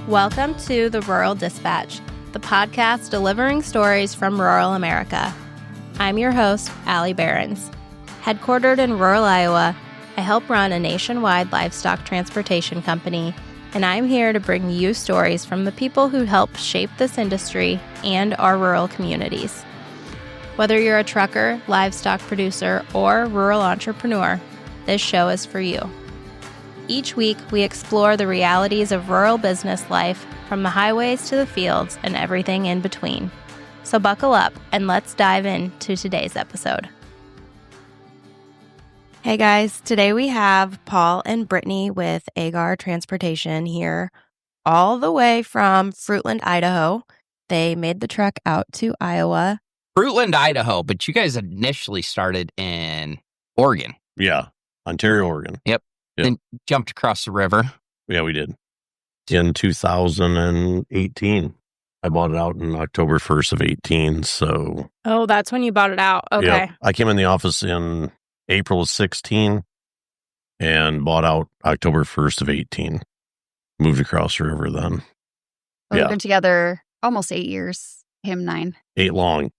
Welcome to the Rural Dispatch, the podcast delivering stories from rural America. I'm your host, Allie Behrens. Headquartered in rural Iowa, I help run a nationwide livestock transportation company, and I'm here to bring you stories from the people who help shape this industry and our rural communities. Whether you're a trucker, livestock producer, or rural entrepreneur, this show is for you. Each week, we explore the realities of rural business life, from the highways to the fields and everything in between. So buckle up and let's dive into today's episode. Hey guys, today we have Paul and Brittany with Agar Transportation here, all the way from Fruitland, Idaho. They made the trek out to Iowa. Fruitland, Idaho, but you guys initially started in Oregon. Yeah, Ontario, Oregon. Yep. Then jumped across the river. Yeah, we did. In 2018. I bought it out in October 1st of 18, so... Oh, that's when you bought it out. Okay. Yeah, I came in the office in April of 16 and bought out October 1st of 18. Moved across the river then. We've been together almost 8 years. Him 9. 8 long.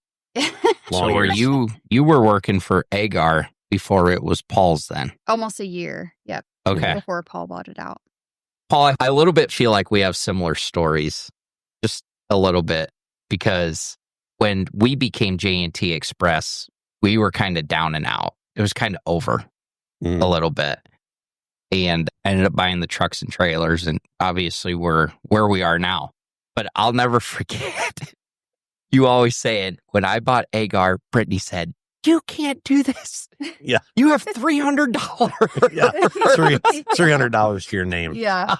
So were you were working for Agar before it was Paul's then? Almost a year. Yep. Okay. Before Paul bought it out. Paul, I a little bit feel like we have similar stories. Just a little bit. Because when we became J&T Express, we were kind of down and out. It was kind of over a little bit. And I ended up buying the trucks and trailers. And obviously we're where we are now. But I'll never forget. You always saying, when I bought Agar, Brittany said, "You can't do this. Yeah. You have $300. Yeah, $300 to your name. Yeah.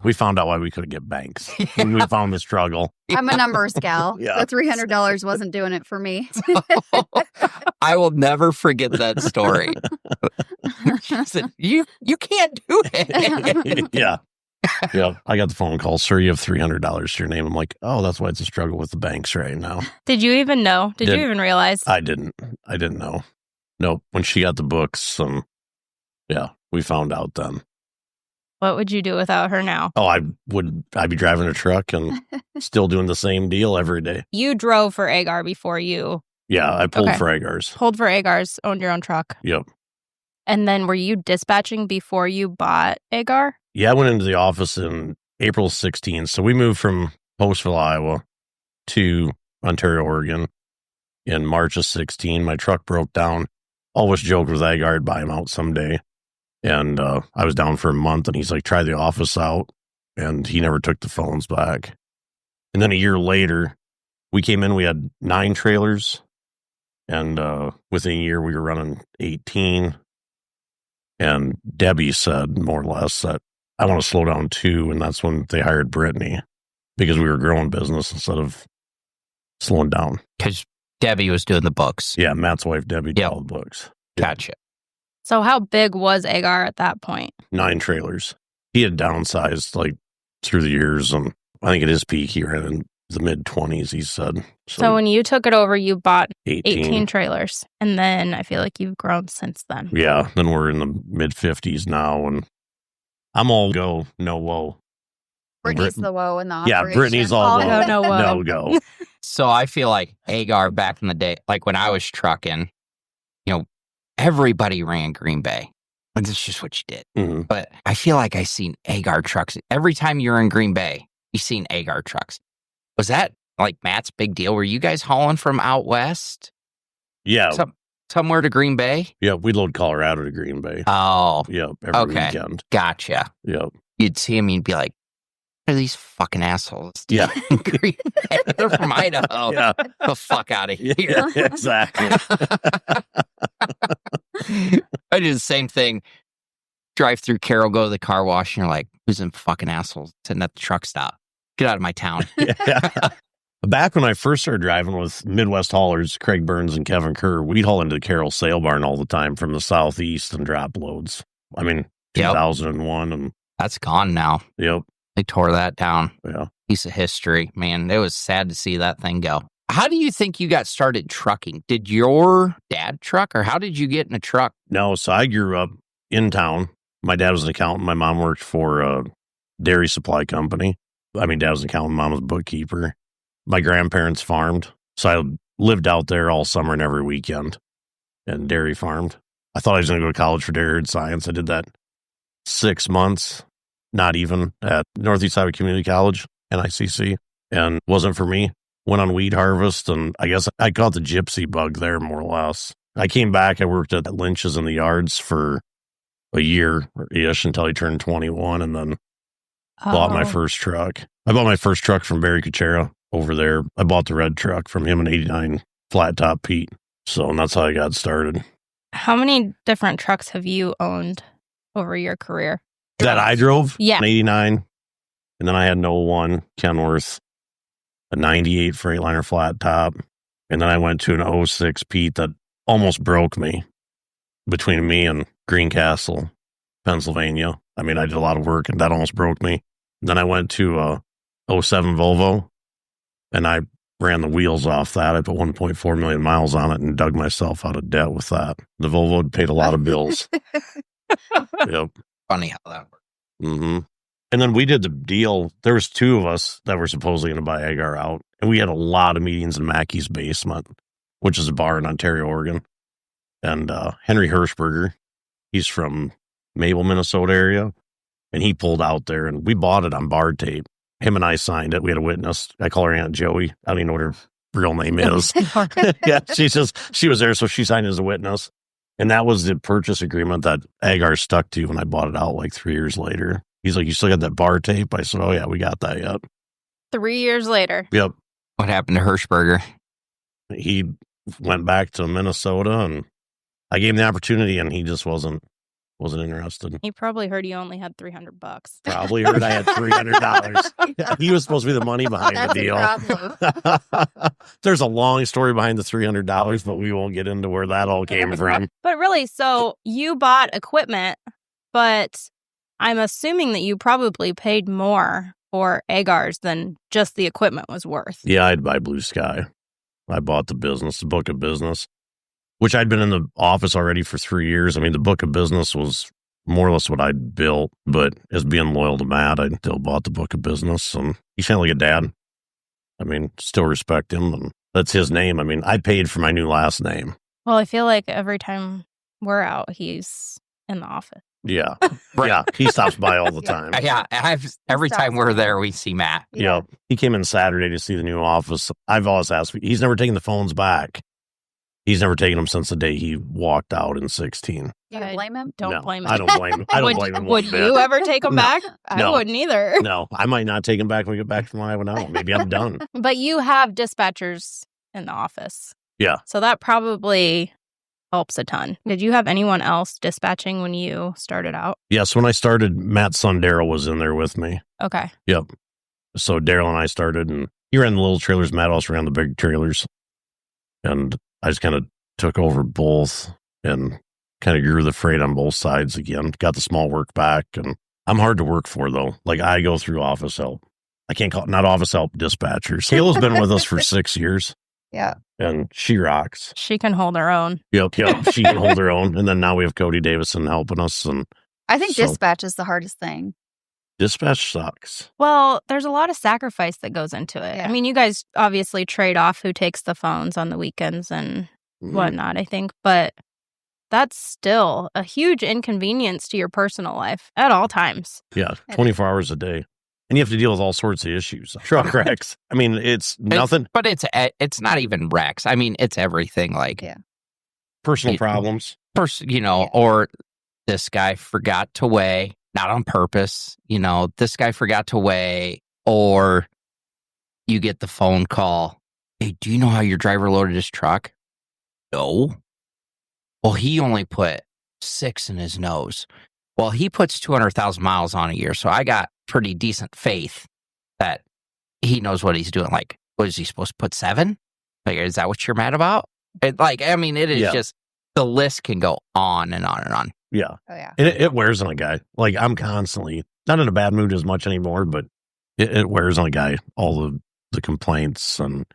We found out why we couldn't get banks. We found the struggle. I'm a numbers gal. Yeah. The $300 wasn't doing it for me. I will never forget that story. She said, you can't do it. Yeah. Yeah. I got the phone call. "Sir, you have $300 to your name." I'm like, "Oh, that's why it's a struggle with the banks right now." Did you even know? Did you even realize? I didn't know. Nope. When she got the books, we found out then. What would you do without her now? Oh, I'd be driving a truck and still doing the same deal every day. You drove for Agar before you... Yeah, I pulled for Agars. Pulled for Agars, owned your own truck. Yep. And then were you dispatching before you bought Agar? Yeah, I went into the office in April 16. So we moved from Postville, Iowa to Ontario, Oregon in March of 16. My truck broke down. Always joked with Agar I'd buy him out someday. And I was down for a month, and he's like, "Try the office out." And he never took the phones back. And then a year later, we came in, we had 9 trailers. And within a year, we were running 18. And Debbie said, more or less, that I want to slow down too. And that's when they hired Brittany, because we were growing business instead of slowing down. Because Debbie was doing the books. Yeah, Matt's wife, Debbie, did all the books. Gotcha. So how big was Agar at that point? 9 trailers. He had downsized like through the years. And I think at his peak, he ran in the mid-20s, he said. So when you took it over, you bought 18 18 trailers. And then I feel like you've grown since then. Yeah, then we're in the mid-50s now. And I'm all go, no woe. Brittany's the woe in the operation. Yeah, Brittany's all All go, no woe. No go. So I feel like Agar back in the day, like when I was trucking, everybody ran Green Bay. Like, that's just what you did. Mm-hmm. But I feel like I seen Agar trucks. Every time you're in Green Bay, you seen Agar trucks. Was that like Matt's big deal? Were you guys hauling from out west? Yeah. Somewhere to Green Bay? Yeah, we'd load Colorado to Green Bay. Oh. Yep, every weekend. Gotcha. Yep. You'd see them and you'd be like, "What are these fucking assholes?" Yeah. Green Bay. They're from Idaho. Yeah. The fuck out of here. Yeah, exactly. I did the same thing. Drive through Carroll, go to the car wash, and you're like, "Who's them fucking assholes sitting at the truck stop? Get out of my town." Yeah. Back when I first started driving with Midwest haulers, Craig Burns and Kevin Kerr, we'd haul into the Carroll sale barn all the time from the southeast and drop loads. I mean, 2001. And that's gone now. Yep. They tore that down. Yeah. Piece of history. Man, it was sad to see that thing go. How do you think you got started trucking? Did your dad truck, or how did you get in a truck? No, so I grew up in town. My dad was an accountant. My mom worked for a dairy supply company. I mean, Dad was an accountant, Mom was a bookkeeper. My grandparents farmed, so I lived out there all summer and every weekend and dairy farmed. I thought I was going to go to college for dairy science. I did that 6 months, not even, at Northeast Iowa Community College, NICC, and wasn't for me. Went on weed harvest, and I guess I caught the gypsy bug there, more or less. I came back. I worked at Lynch's in the yards for a year-ish until he turned 21, and then bought my first truck. I bought my first truck from Barry Kuchera over there. I bought the red truck from him, an 89 flat top Pete. So, and that's how I got started. How many different trucks have you owned over your career? That I drove? Yeah. An 89. And then I had an 01 Kenworth, a 98 Freightliner flat top. And then I went to an 06 Pete that almost broke me between me and Greencastle, Pennsylvania. I mean, I did a lot of work and that almost broke me. Then I went to a 07 Volvo and I ran the wheels off that. I put 1.4 million miles on it and dug myself out of debt with that. The Volvo had paid a lot of bills. Yep. Funny how that works. Mm-hmm. And then we did the deal. There was 2 of us that were supposedly going to buy Agar out. And we had a lot of meetings in Mackey's basement, which is a bar in Ontario, Oregon. And Henry Hirschberger, he's from Mabel, Minnesota area. And he pulled out there and we bought it on bar tape. Him and I signed it. We had a witness. I call her Aunt Joey. I don't even know what her real name is. Yeah, she was there, so she signed as a witness. And that was the purchase agreement that Agar stuck to when I bought it out like 3 years later. He's like, you still got that bar tape? I said, oh yeah, we got that yet. 3 years later. Yep. What happened to Hirschberger? He went back to Minnesota and I gave him the opportunity and he just wasn't interested. He probably heard you only had $300. Probably heard I had $300. He was supposed to be the money behind the deal. There's a long story behind the $300, but we won't get into where that all came from. But really, so you bought equipment, but I'm assuming that you probably paid more for Agars than just the equipment was worth. Yeah, I'd buy Blue Sky. I bought the book of business, which I'd been in the office already for 3 years. I mean, the book of business was more or less what I'd built, but as being loyal to Matt, I still bought the book of business, and he sounded like a dad. I mean, still respect him, and that's his name. I mean, I paid for my new last name. Well, I feel like every time we're out, he's in the office. Yeah. Yeah, he stops by all the time. Yeah, every time we're there, we see Matt. Yeah. He came in Saturday to see the new office. I've always asked, he's never taken the phones back. He's never taken them since the day he walked out in 16. You blame him? Don't blame him. I don't blame him. I don't blame him. Would you ever take them back? I wouldn't either. No, I might not take him back when we get back from Iowa now. Maybe I'm done. But you have dispatchers in the office. Yeah. So that probably helps a ton. Did you have anyone else dispatching when you started out? Yes, when I started, Matt's son Daryl was in there with me. Okay. Yep. So Daryl and I started, and he ran the little trailers. Matt also ran the big trailers. And I just kind of took over both and kind of grew the freight on both sides again. Got the small work back. And I'm hard to work for, though. Like, I go through office help. I can't call it not office help, dispatchers. Kayla's been with us for 6 years. Yeah. And she rocks. She can hold her own. Yep. She can hold her own. And then now we have Cody Davison helping us. And I think dispatch is the hardest thing. Dispatch sucks. Well, there's a lot of sacrifice that goes into it. Yeah. I mean, you guys obviously trade off who takes the phones on the weekends and whatnot, I think. But that's still a huge inconvenience to your personal life at all times. Yeah, 24 hours a day. And you have to deal with all sorts of issues. Truck wrecks. I mean, it's nothing. But it's not even wrecks. I mean, it's everything like personal problems. Or this guy forgot to weigh, not on purpose. This guy forgot to weigh, or you get the phone call. Hey, do you know how your driver loaded his truck? No. Well, he only put 6 in his nose. Well, he puts 200,000 miles on a year, so I got pretty decent faith that he knows what he's doing. Like, what is he supposed to put 7? Like, is that what you're mad about? It is just, the list can go on and on and on. Yeah. Oh, yeah. It wears on a guy. Like, I'm constantly, not in a bad mood as much anymore, but it wears on a guy. All the complaints and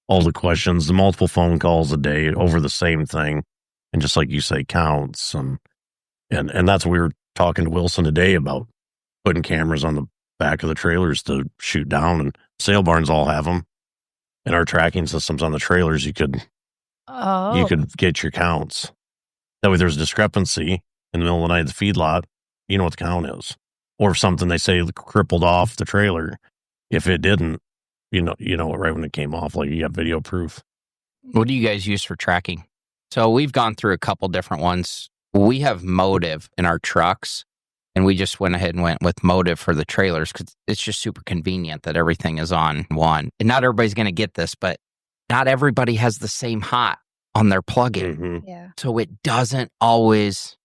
all the questions, the multiple phone calls a day over the same thing. And just like you say, counts. And that's what we were talking to Wilson today about, putting cameras on the back of the trailers to shoot down, and sale barns all have them. And our tracking systems on the trailers, you could get your counts. That way, there's a discrepancy in the middle of the night at the feedlot. You know what the count is, or if something they say crippled off the trailer. If it didn't, you know it right when it came off. Like, you got video proof. What do you guys use for tracking? So we've gone through a couple different ones. We have Motive in our trucks, and we just went ahead and went with Motive for the trailers because it's just super convenient that everything is on one. And not everybody's going to get this, but not everybody has the same hot on their plug-in. Mm-hmm. Yeah. So it doesn't always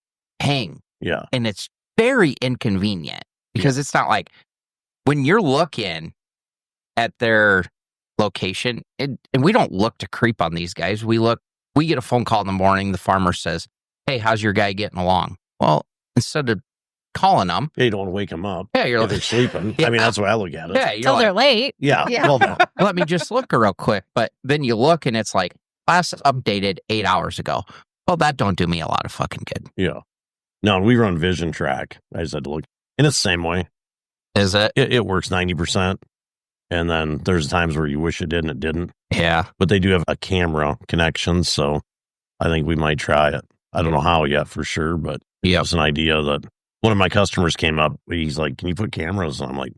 hang. Yeah. And it's very inconvenient because it's not like when you're looking at their location, and we don't look to creep on these guys. We get a phone call in the morning. The farmer says, "Hey, how's your guy getting along?" Well, instead of calling them, Yeah, you don't want to wake them up. yeah, you're If they're like, sleeping. Yeah. I mean, that's the way I look at it. yeah, you're Till they're like, late. Yeah. Yeah. Well, no. let me just look real quick. But then you look and it's like, last updated 8 hours ago. Well, that don't do me a lot of fucking good. Yeah. No, we run Vision Track. I just had to look. And it's the same way. Is it? It works 90%. And then there's times where you wish it did and it didn't. Yeah. But they do have a camera connection, so I think we might try it. I don't know how yet for sure, but Yep. it's an idea that one of my customers came up. He's like, "Can you put cameras?" And I'm like,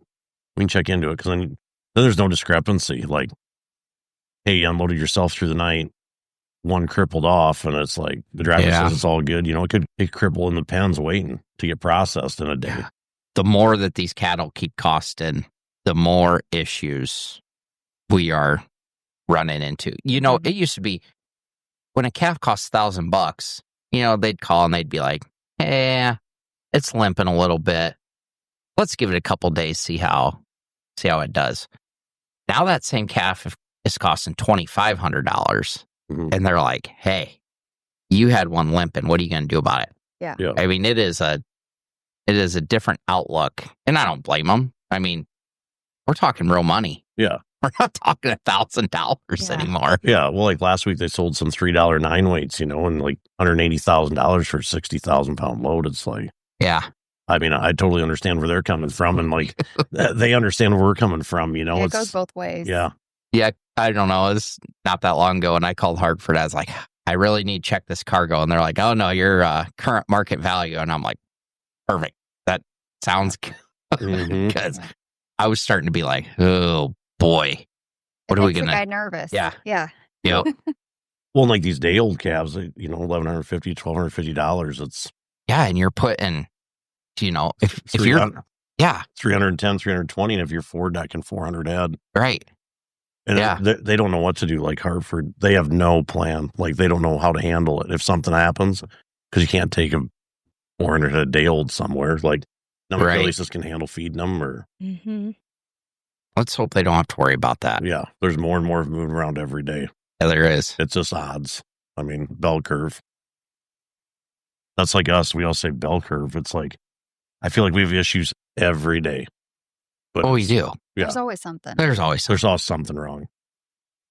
"We can check into it," because then there's no discrepancy. Like, hey, you unloaded yourself through the night, one crippled off, and it's like the driver Yeah. says it's all good. It could cripple in the pens waiting to get processed in a day. Yeah. The more that these cattle keep costing, the more issues we are running into. It used to be when a calf costs $1,000, they'd call and they'd be like, "Hey, it's limping a little bit. Let's give it a couple days, see how it does." Now that same calf is costing $2,500, Mhm. and they're like, "Hey, you had one limping. What are you going to do about it?" Yeah. Yeah. I mean, it is a different outlook, and I don't blame them. I mean, we're talking real money. Yeah. We're not talking $1,000 Yeah. anymore. Yeah. Well, like last week they sold some $3 9 weights, and like $180,000 for a 60,000 pound load. It's like, Yeah. I mean, I totally understand where they're coming from, and like they understand where we're coming from. It goes both ways. Yeah. Yeah, I don't know. It's not that long ago, and I called Hartford. I was like, "I really need to check this cargo." And they're like, "Oh, no, your current market value." And I'm like, "Perfect. That sounds good." Mhm. Because I was starting to be like, "Oh, boy. What are we Makes the going guy to..." nervous. Yeah. Yeah. Yep. Well, like these day old calves, $1,150, $1,250. It's Yeah, and you're putting, if you're... 300 Yeah, 310, 320, and if you're Ford decking 400 head. right. And Yeah. they don't know what to do. Like Hartford, they have no plan. Like they don't know how to handle it if something happens, because you can't take a 400 head day old somewhere. Like none of the Right. places can handle feeding them, or Mm-hmm. Let's hope they don't have to worry about that. yeah, there's more and more of them moving around every day. Yeah, there is. It's just odds. I mean, bell curve. That's like us. We all say bell curve. It's like, I feel like we have issues every day. But Oh, we do. Yeah. There's always something. There's always There's always something wrong.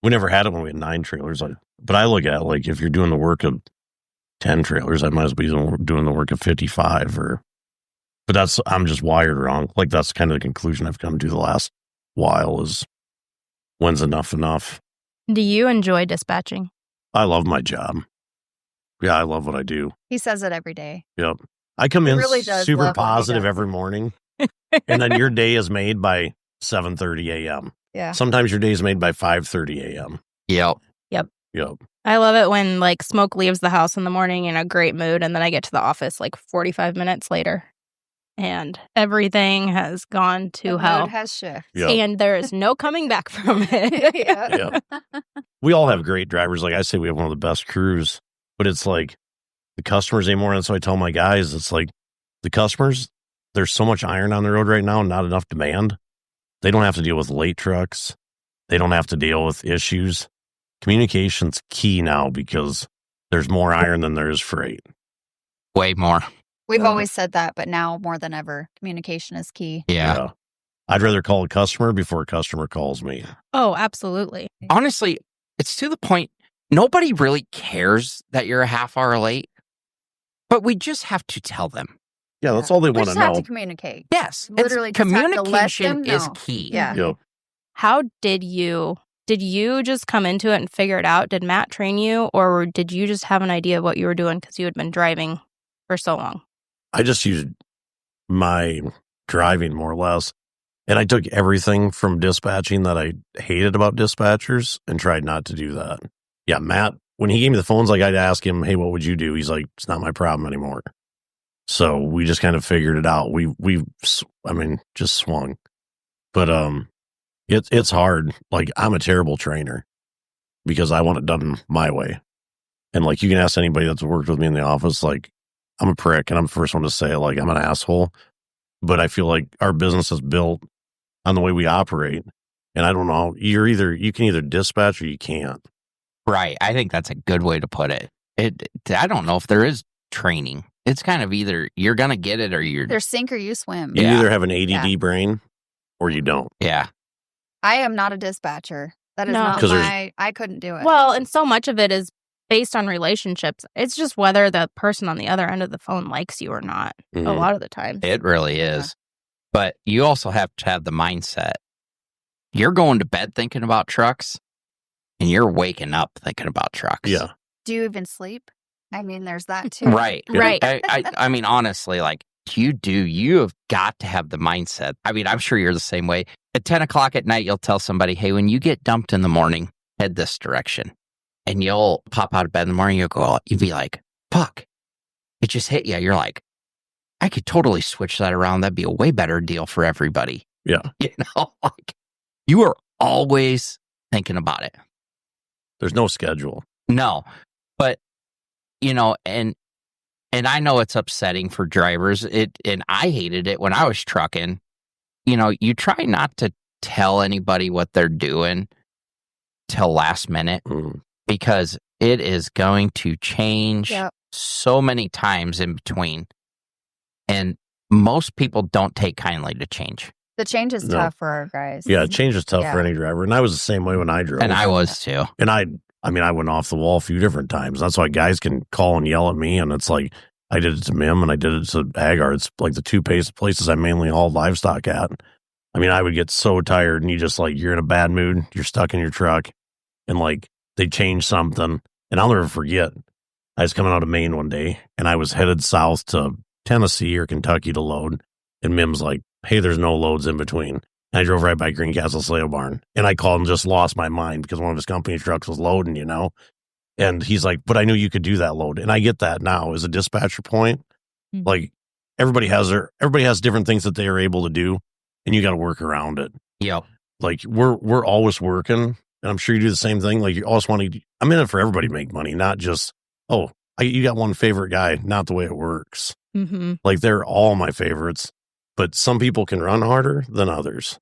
We never had it when we had 9 trailers. But I look at it like, if you're doing the work of 10 trailers, I might as well be doing the work of 55. But I'm just wired wrong. Like that's kind of the conclusion I've come to the last while is, when's enough? Do you enjoy dispatching? I love my job. Yeah, I love what I do. He says it every day. Yep. I come He in really does super love what he positive does. every morning. And then your day is made by 7:30 a.m. Yeah. Sometimes your day is made by 5:30 a.m. Yep. Yep. I love it when Smoke leaves the house in the morning in a great mood, and then I get to the office 45 minutes later, and everything has gone to The hell, mood has shifted. Yep. and there is no coming back from it. Yeah. We all have great drivers. Like I say, we have one of the best crews, but it's like the customers anymore. And so I tell my guys, it's like the customers, there's so much iron on the road right now, not enough demand. They don't have to deal with late trucks. They don't have to deal with issues. Communication's key now because there's more iron than there is freight. Way more. We've Yeah. always said that, but now more than ever, communication is key. Yeah. I'd rather call a customer before a customer calls me. Oh, absolutely. Honestly, it's to the point nobody really cares that you're a half hour late, but we just have to tell them. Yeah, that's all they We want just to have know. to communicate. Yes. Literally just have to let Communication them is know. key. Yeah. Yep. How did you just come into it and figure it out? Did Matt train you, or did you just have an idea of what you were doing because you had been driving for so long? I just used my driving more or less. And I took everything from dispatching that I hated about dispatchers and tried not to do that. Yeah, Matt, when he gave me the phones, like I'd ask him, hey, what would you do? He's like, it's not my problem anymore. So we just kind of figured it out. Just swung. But it's hard. Like, I'm a terrible trainer because I want it done my way. And like, you can ask anybody that's worked with me in the office, like, I'm a prick and I'm the first one to say, like, I'm an asshole. But I feel like our business is built on the way we operate. And I don't know, you can either dispatch or you can't. Right. I think that's a good way to put it. I don't know if there is training. It's kind of either you're going to get it or you're... There's sink or you swim. You Yeah. either have an ADD brain or you don't. Yeah. I am not a dispatcher. That is No. not 'Cause I couldn't do it. Well, and so much of it is based on relationships. It's just whether the person on the other end of the phone likes you or not. A Mhm. lot of the time. It really is. But you also have to have the mindset. You're going to bed thinking about trucks and you're waking up thinking about trucks. Yeah. Do you even sleep? I mean, there's that too. Right. Right. I mean, honestly, like you have got to have the mindset. I mean, I'm sure you're the same way. At 10 o'clock at night, you'll tell somebody, hey, when you get dumped in the morning, head this direction. And you'll pop out of bed in the morning, you'll be like, fuck, it just hit you. You're like, I could totally switch that around. That'd be a way better deal for everybody. Yeah. You know, like you are always thinking about it. There's no schedule. No, but and I know it's upsetting for drivers. And I hated it when I was trucking. You try not to tell anybody what they're doing till last minute because it is going to change so many times in between. And most people don't take kindly to change. The change is tough for our guys. Yeah, change is tough for any driver. And I was the same way when I drove. And I was too. And I went off the wall a few different times. That's why guys can call and yell at me. And it's like, I did it to Mim and I did it to Agar. It's like the two places I mainly hauled livestock at. I mean, I would get so tired and you're in a bad mood. You're stuck in your truck and like they change something. And I'll never forget. I was coming out of Maine one day and I was headed south to Tennessee or Kentucky to load. And Mim's like, hey, there's no loads in between. And I drove right by Greencastle Slave Barn. And I called and just lost my mind because one of his company trucks was loading, And he's like, but I knew you could do that load. And I get that now as a dispatcher point. Mm-hmm. Like everybody has different things that they are able to do. And you got to work around it. Yep. Like we're always working. And I'm sure you do the same thing. Like you always want to, I'm in it for everybody to make money, not just, you got one favorite guy, not the way it works. Mm-hmm. Like they're all my favorites, but some people can run harder than others.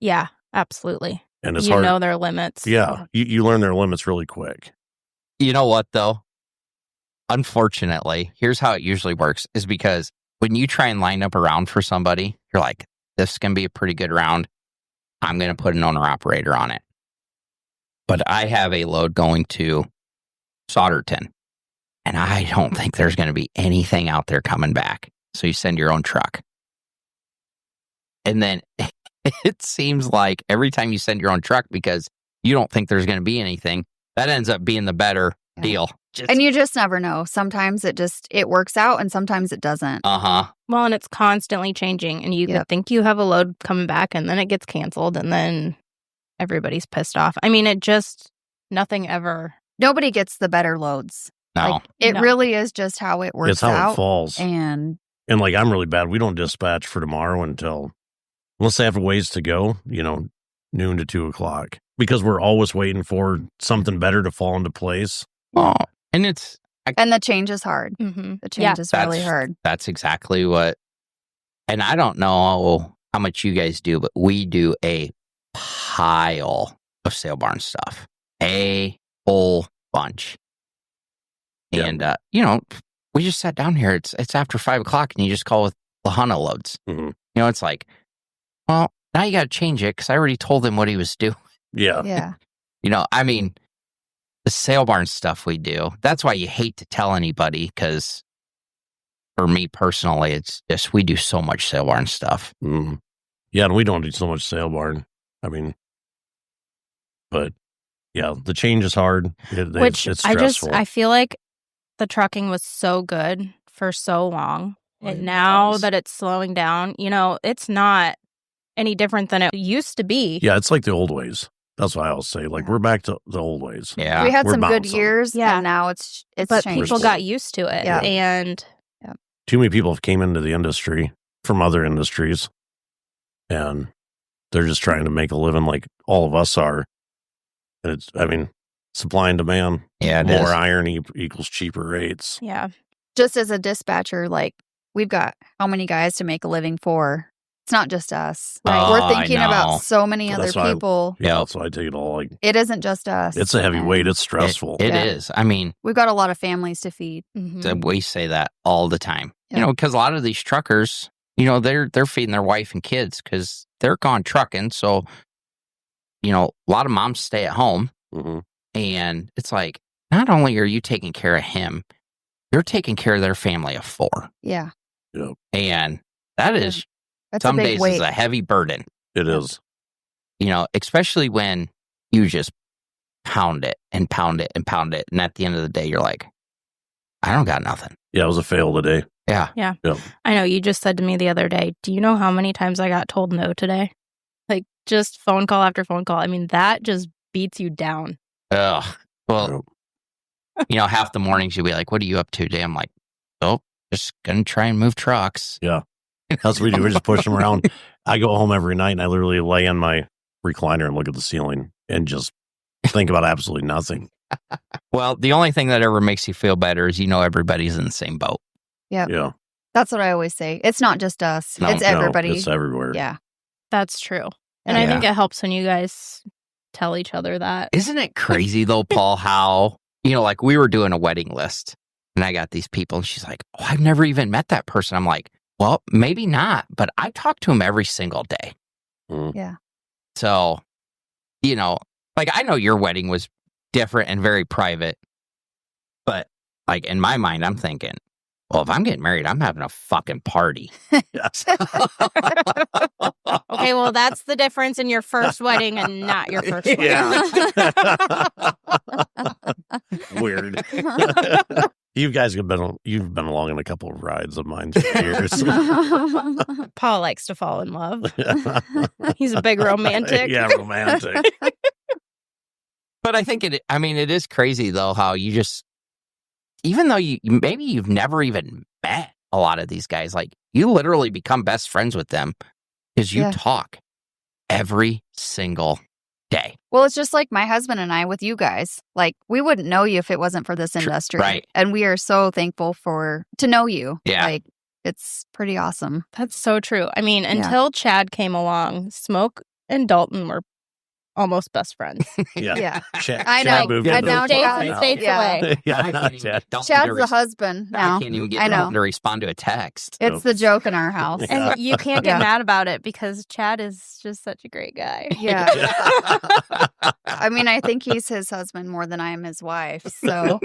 Yeah, absolutely. And it's you hard. know their limits. Yeah, you learn their limits really quick. You know what, though? Unfortunately, here's how it usually works, is because when you try and line up a round for somebody, you're like, this is going to be a pretty good round. I'm going to put an owner-operator on it. But I have a load going to Solderton, and I don't think there's going to be anything out there coming back. So you send your own truck. And then it seems like every time you send your own truck because you don't think there's going to be anything, that ends up being the better deal. And you just never know. Sometimes it works out and sometimes it doesn't. Uh-huh. Well, and it's constantly changing. And you could think you have a load coming back and then it gets canceled and then everybody's pissed off. I mean, nothing ever. Nobody gets the better loads. No. It really is just how it works out. It's how it falls. And like, I'm really bad. We don't dispatch for tomorrow unless they have a ways to go, noon to 2 o'clock. Because we're always waiting for something better to fall into place. Oh, and and the change is hard. Mm-hmm. The change is really hard. That's exactly what, and I don't know how much you guys do, but we do a pile of sale barn stuff. A whole bunch. Yeah. And, we just sat down here. It's after 5 o'clock and you just call with Lahana loads. Mm-hmm. It's like, well, now you got to change it because I already told him what he was doing. Yeah. Yeah. I mean, the sale barn stuff we do, that's why you hate to tell anybody because for me personally, it's just we do so much sale barn stuff. Mm. Yeah, and we don't do so much sale barn. I mean, but yeah, the change is hard. Which it's I stressful. feel like the trucking was so good for so long. Right. And now that it's slowing down, it's not any different than it used to be. Yeah, it's like the old ways. That's what I always say. Like, we're back to the old ways. Yeah. We had We're some good bouncing. years, Yeah. and now it's But changed. people got used to it. Yeah. And Too many people have came into the industry from other industries, and they're just trying to make a living like all of us are. And supply and demand. Yeah, it More is. iron equals cheaper rates. yeah. Just as a dispatcher, like, we've got how many guys to make a living for? It's not just us. Right. Oh, We're I thinking know. about so many Well, other that's why people. Yeah, Yep. so I take it all like It isn't just us. it's a heavy And weight. It's stressful. It Yeah. is. I mean, We've got a lot of families to feed. Mhm. we say that all the time. Yeah. Because a lot of these truckers, they're feeding their wife and kids because they're gone trucking. So, a lot of moms stay at home, Mhm. and it's like not only are you taking care of him, you're taking care of their family of 4, Yeah. and that is That's some a big days weight. is a heavy burden. It is. Especially when you just pound it and pound it and pound it, and at the end of the day, you're like, I don't got nothing. Yeah, it was a fail today. Yeah. I know you just said to me the other day, do you know how many times I got told no today? Like just phone call after phone call. I mean, that just beats you down. Ugh. Well, half the mornings you'll be like, what are you up to today? I'm like, oh, just going to try and move trucks. Yeah. That's what we do. We just push them around. I go home every night and I literally lay in my recliner and look at the ceiling and just think about absolutely nothing. Well, the only thing that ever makes you feel better is everybody's in the same boat. Yep. Yeah. That's what I always say. It's not just us. No, it's everybody. It's everywhere. Yeah. That's true. And I Yeah. think it helps when you guys tell each other that. Isn't it crazy though, Paul, how, like we were doing a wedding list and I got these people and she's like, oh, I've never even met that person. I'm like, well, maybe not, but I talk to him every single day. Mm. Yeah. So, like I know your wedding was different and very private, but like in my mind, I'm thinking, well, if I'm getting married, I'm having a fucking party. Okay, well, that's the difference in your first wedding and not your first wedding. Weird. You guys you've been along in a couple of rides of mine for years. Paul likes to fall in love. He's a big romantic. Yeah, romantic. But I think it is crazy though, how you just, even though maybe you've never even met a lot of these guys, like you literally become best friends with them because you Yeah. talk every single day. Well, it's just like my husband and I with you guys. Like, we wouldn't know you if it wasn't for this industry. right. And we are so thankful to know you. Yeah. Like, it's pretty awesome. That's so true. I mean, Yeah. until Chad came along, Smoke and Dalton were almost best friends. Yeah. Yeah. Chad, I Chad know. moved And into now the Chad- now. states Yeah. away. Yeah, I not can't even Chad. get Dalton Chad's to the husband now. I can't even get I know. Dalton to respond to a text. Nope. It's the joke in our house. Yeah. And you can't get Yeah. mad about it because Chad is just such a great guy. Yeah. I mean, I think he's his husband more than I am his wife. So,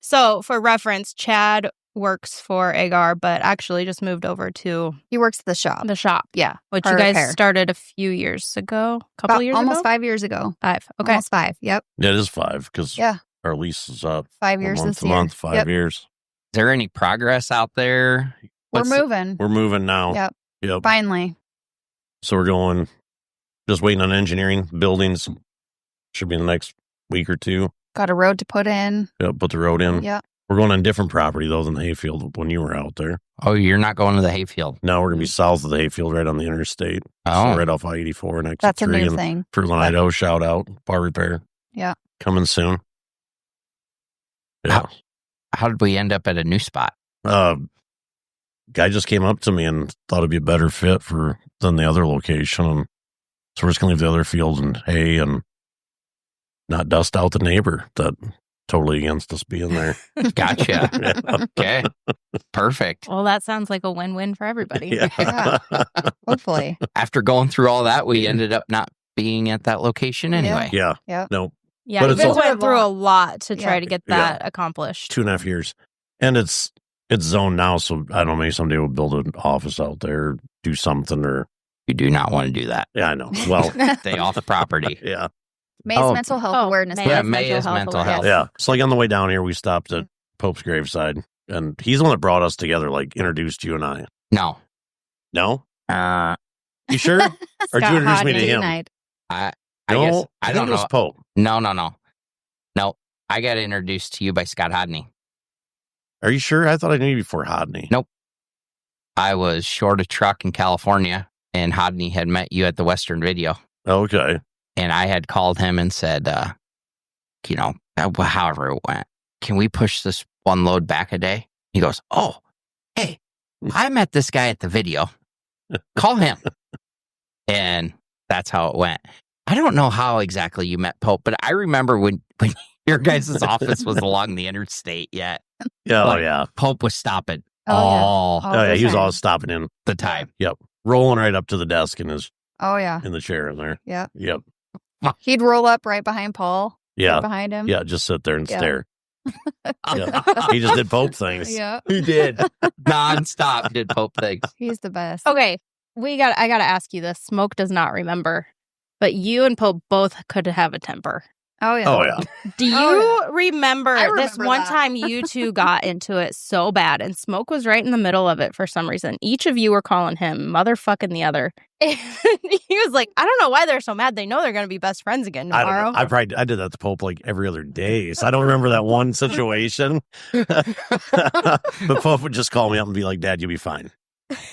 So, for reference, Chad works for Agar, but actually just moved over to he works at the shop. the shop, Yeah. which for you guys repair. started a few years ago, About years almost ago? 5 years ago. 5. Okay. Almost 5. Yep. Yeah, it is 5 because Yeah. our lease is up 5 years month this to year. month, 5 Yep. years. Is there any progress out there? We're What's- moving. We're moving now. Yep. Yep. Finally. So we're going, just waiting on engineering. Buildings should be in the next week or 2. Got a road to put in. Yep, put the road in. Yep. We're going on different property, though, than the hayfield when you were out there. Oh, you're not going to the hayfield. Now we're going to be south of the hayfield, right on the interstate. Oh. So right off I-84 and That's a Exit 3. new And thing. Fruitland, Idaho, shout out. Bar repair. Yeah. Coming soon. Yeah. How did we end up at a new spot? Guy just came up to me and thought it'd be a better fit than the other location. And so we're just going to leave the other field and hay and not dust out the neighbor that totally against us being there. Gotcha. Yeah. Okay. Perfect. Well, that sounds like a win-win for everybody. Yeah. Hopefully. After going through all that, we ended up not being at that location anyway. Yeah. Yep. No, Yeah, But you it's guys also- went through a lot to try Yeah. to get that accomplished. 2.5 years. And it's It's zoned now, so I don't know, maybe someday we'll build an office out there, do something, or... You do not want to do that. Yeah, I know. Well... Stay off the property. Yeah. May's mental health awareness. May is mental health. Yeah. So like on the way down here, we stopped at Pope's graveside, and he's the one that brought us together, like introduced you and I. No. No? You sure? Or did you introduce me to him? I guess I don't think it was know. Pope. No. I got introduced to you by Scott Hodney. Are you sure? I thought I knew you before Hodney. Nope. I was short a truck in California, and Hodney had met you at the Western Video. Okay. And I had called him and said, however it went, can we push this one load back a day? He goes, oh, hey, I met this guy at the video. Call him. And that's how it went. I don't know how exactly you met Pope, but I remember when your guys' office was along the interstate yet. Yeah, oh, yeah. Pope was stopping Oh, yeah. He was always stopping in the time. Yep. Rolling right up to the desk in his... Oh, yeah. In the chair in there. Yeah. Yep. He'd roll up right behind Paul. Yeah. Right behind him. Yeah, just sit there and stare. Yeah. He just did Pope things. Yeah. He did. Nonstop did Pope things. He's the best. Okay, I got to ask you this. Smoke does not remember, but you and Pope both could have a temper. Oh, yeah. Oh, yeah. Do you remember this remember one that. time you two got into it so bad and Smoke was right in the middle of it for some reason? Each of you were calling him motherfucking the other. And he was like, I don't know why they're so mad. They know they're going to be best friends again tomorrow. I did that to Pope like every other day. So I don't remember that one situation. But Pope would just call me up and be like, Dad, you'll be fine.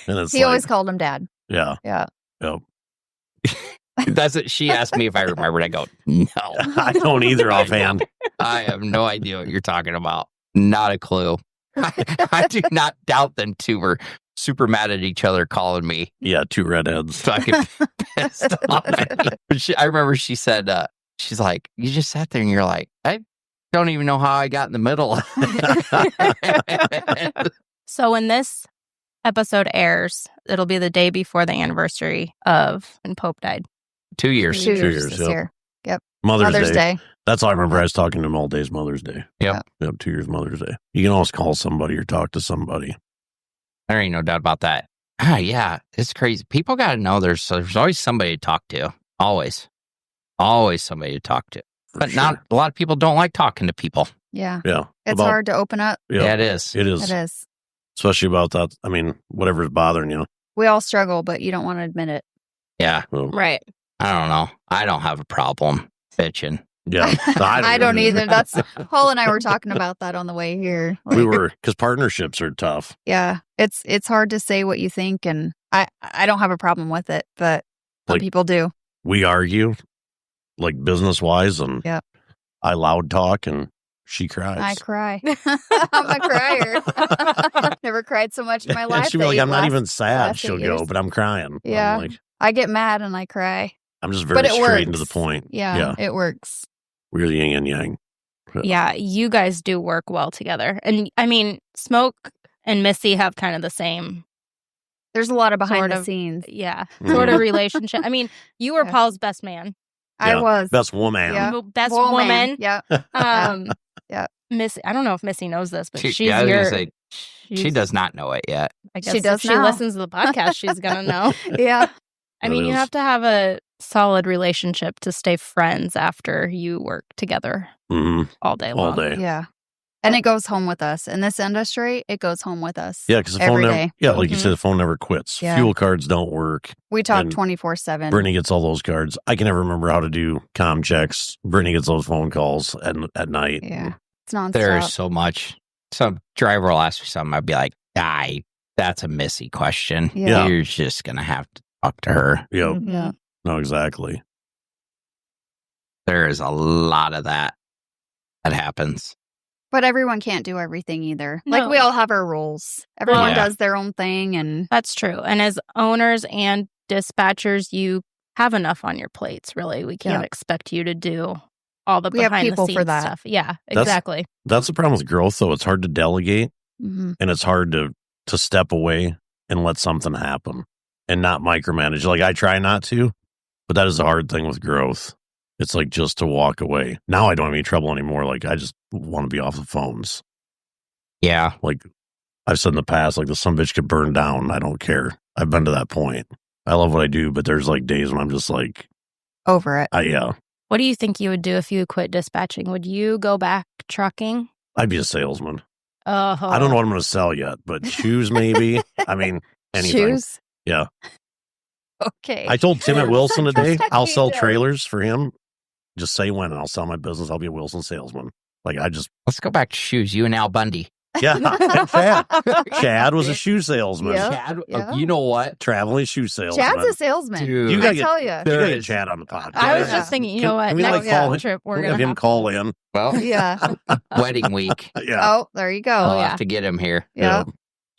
And it's He always called him Dad. Yeah. Yeah. Yep. That's it. She asked me if I remembered. I go, no. I don't either offhand. I have no idea what you're talking about. Not a clue. I do not doubt them two were super mad at each other calling me. Yeah, two redheads. Fucking pissed off at me. I remember she said, she's like, you just sat there and you're like, I don't even know how I got in the middle. So when this episode airs, it'll be the day before the anniversary of when Pope died. 2 years. 2 years years, this yep. year. Yep. Mother's Day. Day. That's all I remember. I was talking to him all day's Mother's Day. Yep. 2 years Mother's Day. You can always call somebody or talk to somebody. There ain't no doubt about that. Yeah, it's crazy. People got to know there's always somebody to talk to. Always somebody to talk to. But not a lot of people don't like talking to people. Yeah. Yeah. It's hard to open up. Yeah, it is. It is. It is. Especially about that. I mean, whatever's bothering you. We all struggle, but you don't want to admit it. Yeah. Well, Right. I don't know. I don't have a problem bitching. yeah. I don't either. That's Paul and I were talking about that on the way here. Like, We were, because partnerships are tough. Yeah. It's hard to say what you think, and I don't have a problem with it, but some Like- people do. We argue, like business wise, and Yep. I loud talk and she cries. I cry. I'm a crier. Never cried so much in my life. And she'll be like, I'm not even sad. last 8 She'll years. go, but I'm crying. Yeah. I'm like, I get mad and I cry. I'm just But very it straight and to works. the point. Yeah. It works. We're the yin and yang. Yeah, you guys do work well together. And I mean, Smoke and Missy have kind of the same, There's a lot of behind Sort the of. sort sort of relationship. I mean, you were Yeah. Paul's best man. I was. Best woman. Yeah. Best Woman. woman. Yeah. Yeah. Missy, I don't know if Missy knows this, but she's I was your... gonna say, she she's- does not know it yet. I guess She does if she now. listens to the podcast, she's going to know. Yeah. I mean, It you is. have to have a solid relationship to stay friends after you work together Mhm. all day All long. day. Yeah. And it goes home with us. In this industry, it goes home with us. Yeah, because the phone every never, day. yeah, like you Mhm. said, the phone never quits. Yeah. Fuel cards don't work. We talk And 24/7. Brittany gets all those cards. I can never remember how to do comm checks. Brittany gets those phone calls at night. Yeah. It's nonstop. There's so much. Some driver will ask me something. I'd be like, that's a Missy question. Yeah. You're just going to have to talk to her. Yep. Mhm. Yeah. No, exactly. There is a lot of that happens. But everyone can't do everything either. No. Like we all have our roles. Everyone Yeah. does their own thing, and That's true. And as owners and dispatchers, you have enough on your plates, really. We can't Yeah. expect you to do all the We have behind people the for scenes that. stuff. Yeah, That's- exactly. That's the problem with growth, though. It's hard to delegate, Mhm. and it's hard to step away and let something happen and not micromanage. Like I try not to, but that is the hard thing with growth. It's like just to walk away. Now I don't have any trouble anymore. Like I just want to be off the phones. Yeah. Like I've said in the past, like the son of a bitch could burn down. I don't care. I've been to that point. I love what I do, but there's like days when I'm just like Over it. yeah. What do you think you would do if you quit dispatching? Would you go back trucking? I'd be a salesman. Oh, I don't know what I'm going to sell yet, but shoes maybe. I mean, anything. Shoes? Yeah. Okay. I told Tim at Wilson today, I'll sell trailers for him. Just say when, and I'll sell my business. I'll be a Wilson salesman. Like Let's go back to shoes. You and Al Bundy. yeah. And Chad. Chad was a shoe salesman. Yeah. Chad, Yeah. you know what? Traveling shoe salesman. Chad's a salesman. Dude. You I gotta tell you. You gotta get Chad on the podcast. I was Yeah. just thinking, you know what? Can we, Next like, call him- trip, we're We'll going have to him have call in. Well, Yeah. wedding week. Yeah. Oh, there you go. I'll yeah. have to get him here. Yeah.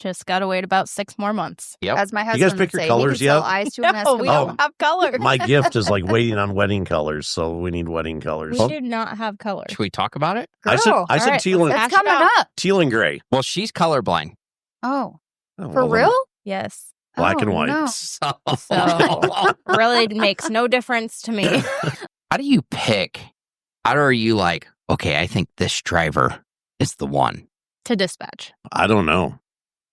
just got to wait about 6 more months. Yep. As my guys husband pick would your say, colors he could sell yet? eyes to an No, we Eskimo. don't have colors. My gift is like waiting on wedding colors, so we need wedding colors. We do not have colors. Should we talk about it? I said Girl, I said right, teal and let's it's coming Hash it up. teal and gray. Well, she's colorblind. Oh, Oh, for well, real? Yes. Black and Oh, white. no. So, Really makes no difference to me. how do you pick? How are you like, okay, I think this driver is the one? To dispatch. I don't know,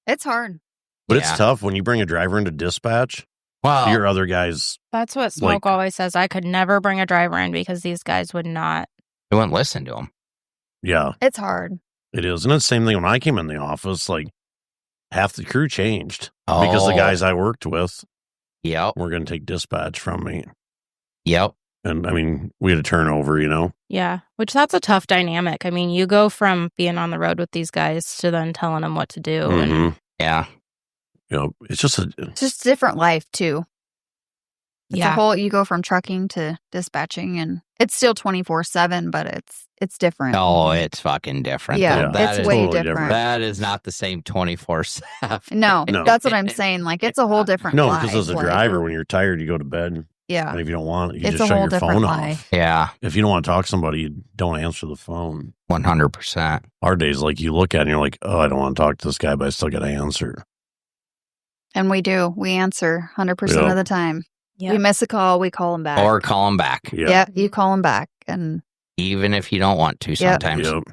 It's hard. but Yeah. it's tough when you bring a driver into dispatch. Well, Your other guys, That's what Smoke Like- always says. I could never bring a driver in because these guys would not. you wouldn't listen to him. yeah, It's hard. it is. And it's the same thing when I came in the office. Like half the crew changed because the Oh. guys I worked with Yep. were going to take dispatch from me. Yep. And I mean, we had a turnover, you know. Yeah, which that's a tough dynamic. I mean, you go from being on the road with these guys to then telling them what to do. And Mhm. Yeah. You know, it's just It's just a different life too. It's a yeah, whole, you go from trucking to dispatching, and it's still 24/7, but it's different. Oh, it's fucking different. Yeah, though. That it's is- way totally different. That is not the same 24/7. No, No. that's what I'm saying. Like, it's a whole different no, life. because as a Like, driver, when you're tired, you go to bed, yeah, and if you don't want, you it's just a shut whole your different phone life. off. Yeah. If you don't want to talk to somebody, you don't answer the phone. 100%. Our days, like you look at it and you're like, oh, I don't want to talk to this guy, but I still got to answer. And we do. We answer 100% Yeah. of the time. yeah. We miss a call, we call them back. Or call him back, Yeah. Yeah, you call them back, and even if you don't want to Yep. sometimes. Yep.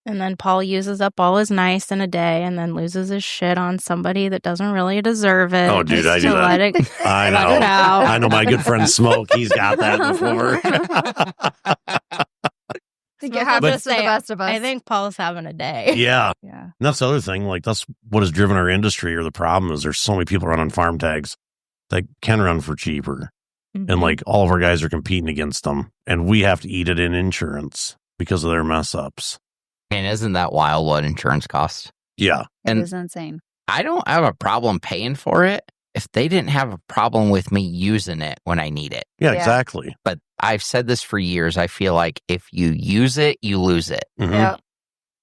And then Paul uses up all his nice in a day and then loses his shit on somebody that doesn't really deserve it. Oh, dude, just I do to that. Let it, I let it know. out. I know my good friend Smoke. He's got that before. I think Smoke it happens just to the say, best of us. I think Paul's having a day. yeah. Yeah. And that's the other thing. Like, that's what has driven our industry, or the problem is there's so many people running farm tags that can run for cheaper. Mhm. And like all of our guys are competing against them. And we have to eat it in insurance because of their mess ups. And isn't that wild what insurance costs? Yeah. It And- is insane. I don't have a problem paying for it if they didn't have a problem with me using it when I need it. Yeah, Yeah. exactly. But I've said this for years. I feel like if you use it, you lose it. Mhm. Yeah.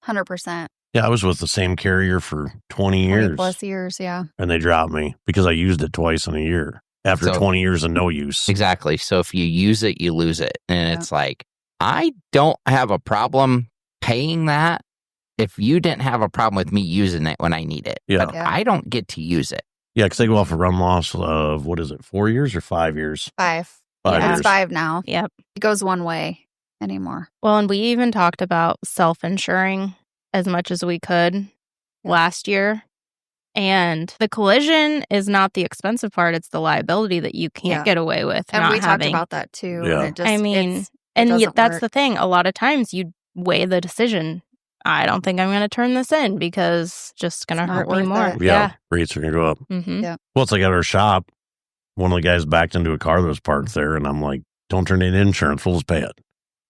100%. Yeah. I was with the same carrier for 20 20 years plus years. Yeah. and they dropped me because I used it twice in a year after So- 20 years of no use. Exactly. So if you use it, you lose it. And Yeah. it's like, I don't have a problem paying that if you didn't have a problem with me using it when I need it. Yeah. But Yeah. I don't get to use it. Yeah. Because they go off a run loss of, what is it, 4 years or 5 years? 5. 5 Yeah. years. It's 5 now. Yep. It goes one way anymore. Well, and we even talked about self-insuring as much as we could last year. And the collision is not the expensive part. It's the liability that you can't Yeah. get away with And not we having. talked about that too. Yeah. And it just, I mean, it's- and yet doesn't that's work. the thing. A lot of times you weigh the decision. I don't think I'm going to turn this in because it's just going to It's not hurt me worth more. it. Yeah. Rates are going to go up. Mm-hmm. Yeah. Well, it's like at our shop, one of the guys backed into a car that was parked there, and I'm like, don't turn in insurance. We'll just pay it.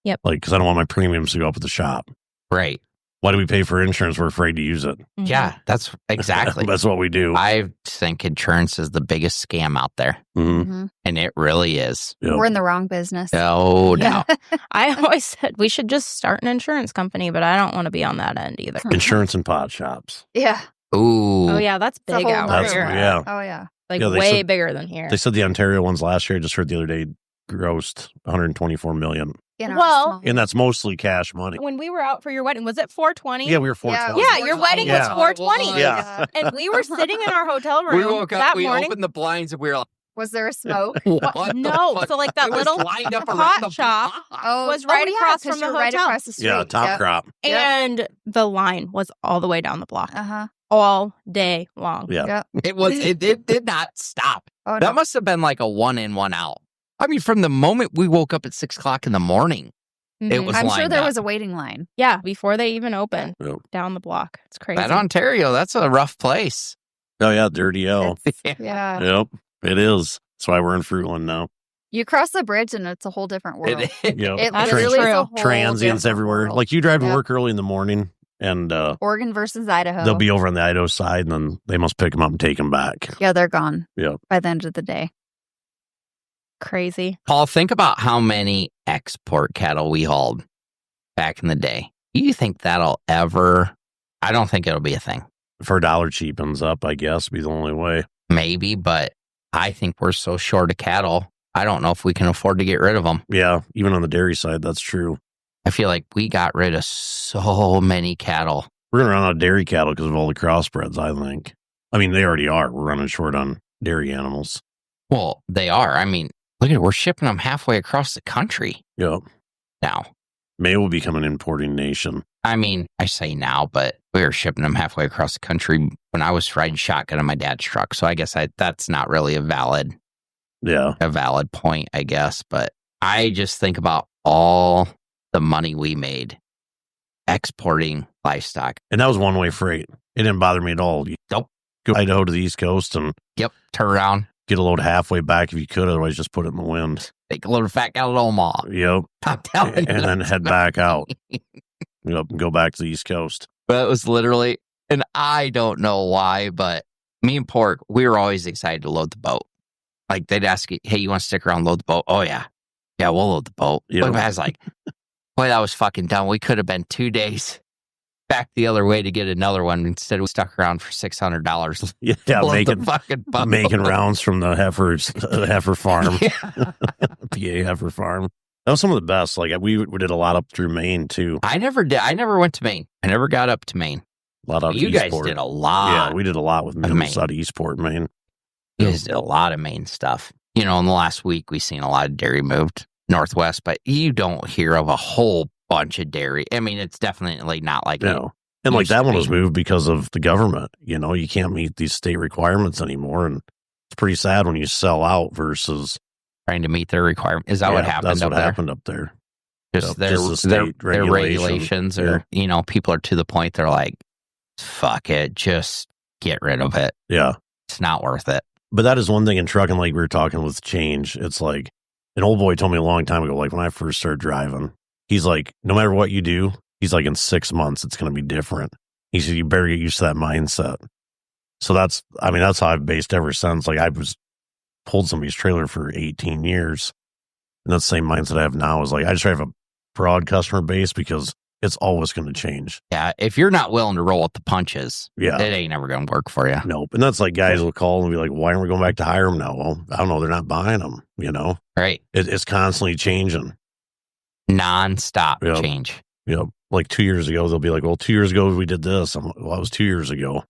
Yep. Like, because I don't want my premiums to go up at the shop. Right. Why do we pay for insurance? We're afraid to use it. Mm-hmm. Yeah, that's exactly. That's what we do. I think insurance is the biggest scam out there. Mhm. Mhm. And it really is. Yep. We're in the wrong business. No doubt. I always said we should just start an insurance company, but I don't want to be on that end either. Insurance and pot shops. Yeah. Ooh. Oh, yeah, that's It's a big whole out nother- That's, here. yeah. Oh, yeah. Like Yeah, they way said- bigger than here. They said the Ontario ones last year, I just heard the other day, grossed 124 million. In our Well- small- And that's mostly cash money. When we were out for your wedding, was it 420? Yeah, we were 420. Yeah, your wedding was Yeah. 420. Yeah. And we were sitting in our hotel room that morning. opened the blinds, and we were like, Was there a smoke? what the No, fuck? so like that It was little lined up pot around the shop block. was right across 'cause from the you're right hotel. across the street. Yeah, top crop. Yep. and the line was all the way down the block. Uh-huh. all day long. Yeah. It did not stop. Oh, That no. must have been like a 1 in, 1 out. I mean, from the moment we woke up at 6 o'clock in the morning, it Mhm. was I'm sure lined there up. was a waiting line. Yeah, before they even open Yep. down the block. It's crazy. That Ontario, that's a rough place. Oh, yeah. Dirty L. Yeah. Yep. It is. That's why we're in Fruitland now. You cross the bridge and it's a whole different world. Yep. It That's literally is true. a whole Transients different everywhere. world. Like you drive to Yep. work early in the morning and Oregon versus Idaho. they'll be over on the Idaho side and then they must pick them up and take them back. Yeah, they're gone. Yep. By the end of the day. Crazy. Paul, think about how many export cattle we hauled back in the day. You think that'll ever... I don't think it'll be a thing. For $1 cheapens up, I guess, be the only way. Maybe, but I think we're so short of cattle, I don't know if we can afford to get rid of them. Yeah, even on the dairy side, that's true. I feel like we got rid of so many cattle. We're going to run out of dairy cattle because of all the crossbreds, I think. I mean, they already are. We're running short on dairy animals. Well, they are. I mean, look at it. We're shipping them halfway across the country Yep. now. May will become an importing nation. I mean, I say now, but we were shipping them halfway across the country when I was riding shotgun in my dad's truck. So I guess that's not really a valid point, I guess. But I just think about all the money we made exporting livestock. And that was one-way freight. It didn't bother me at all. Nope. Go Idaho to the East Coast and Turn around, get a load halfway back if you could. Otherwise, just put it in the wind. take a load of fat cattle to Omaha. Yep. I'm telling And you. then head back out. Yep. And go back to the East Coast. But it was literally, and I don't know why, but me and Pork, we were always excited to load the boat. Like they'd ask you, hey, you want to stick around and load the boat? Oh, yeah. Yeah, we'll load the boat. Yep. But I was like, boy, that was fucking dumb. We could have been 2 days back the other way to get another one. Instead, we stuck around for $600. Yeah, Load the making fucking boat. rounds from the heifer farm, Yeah. PA heifer farm. That was some of the best. Like we did a lot up through Maine too. I never did. I never went to Maine. I never got up to Maine. A lot out You to guys Eastport. did a lot. Yeah, we did a lot with Maine. Minnesota, Eastport, Maine. You guys did a lot of Maine stuff. You know, in the last week, we've seen a lot of dairy moved northwest, but you don't hear of a whole bunch of dairy. I mean, it's definitely not like No. And like used to that one was be. moved because of the government. You know, you can't meet these state requirements anymore. And it's pretty sad when you sell out versus trying to meet their requirement. Is that what happened That's up what there? happened up there. Just Yep, their, just the their, state their regulations regulation. or, you know, people are to the point they're like, fuck it, just get rid of it. Yeah. It's not worth it. But that is one thing in trucking, like we were talking with change. It's like an old boy told me a long time ago, like when I first started driving, he's like, no matter what you do, he's like, in 6 months, it's going to be different. He said, you better get used to that mindset. So that's how I've based ever since. Like I pulled somebody's trailer for 18 years. And that's the same mindset I have now is like, I just try to have a broad customer base because it's always going to change. Yeah. If you're not willing to roll with the punches, Yeah. it ain't ever going to work for you. Nope. And that's like guys will call and be like, why aren't we going back to hire them now? Well, I don't know. They're not buying them, you know? Right. It's constantly changing. Non-stop Yep. change. You know, like 2 years ago, they'll be like, well, 2 years ago we did this. I'm like, well, that was 2 years ago.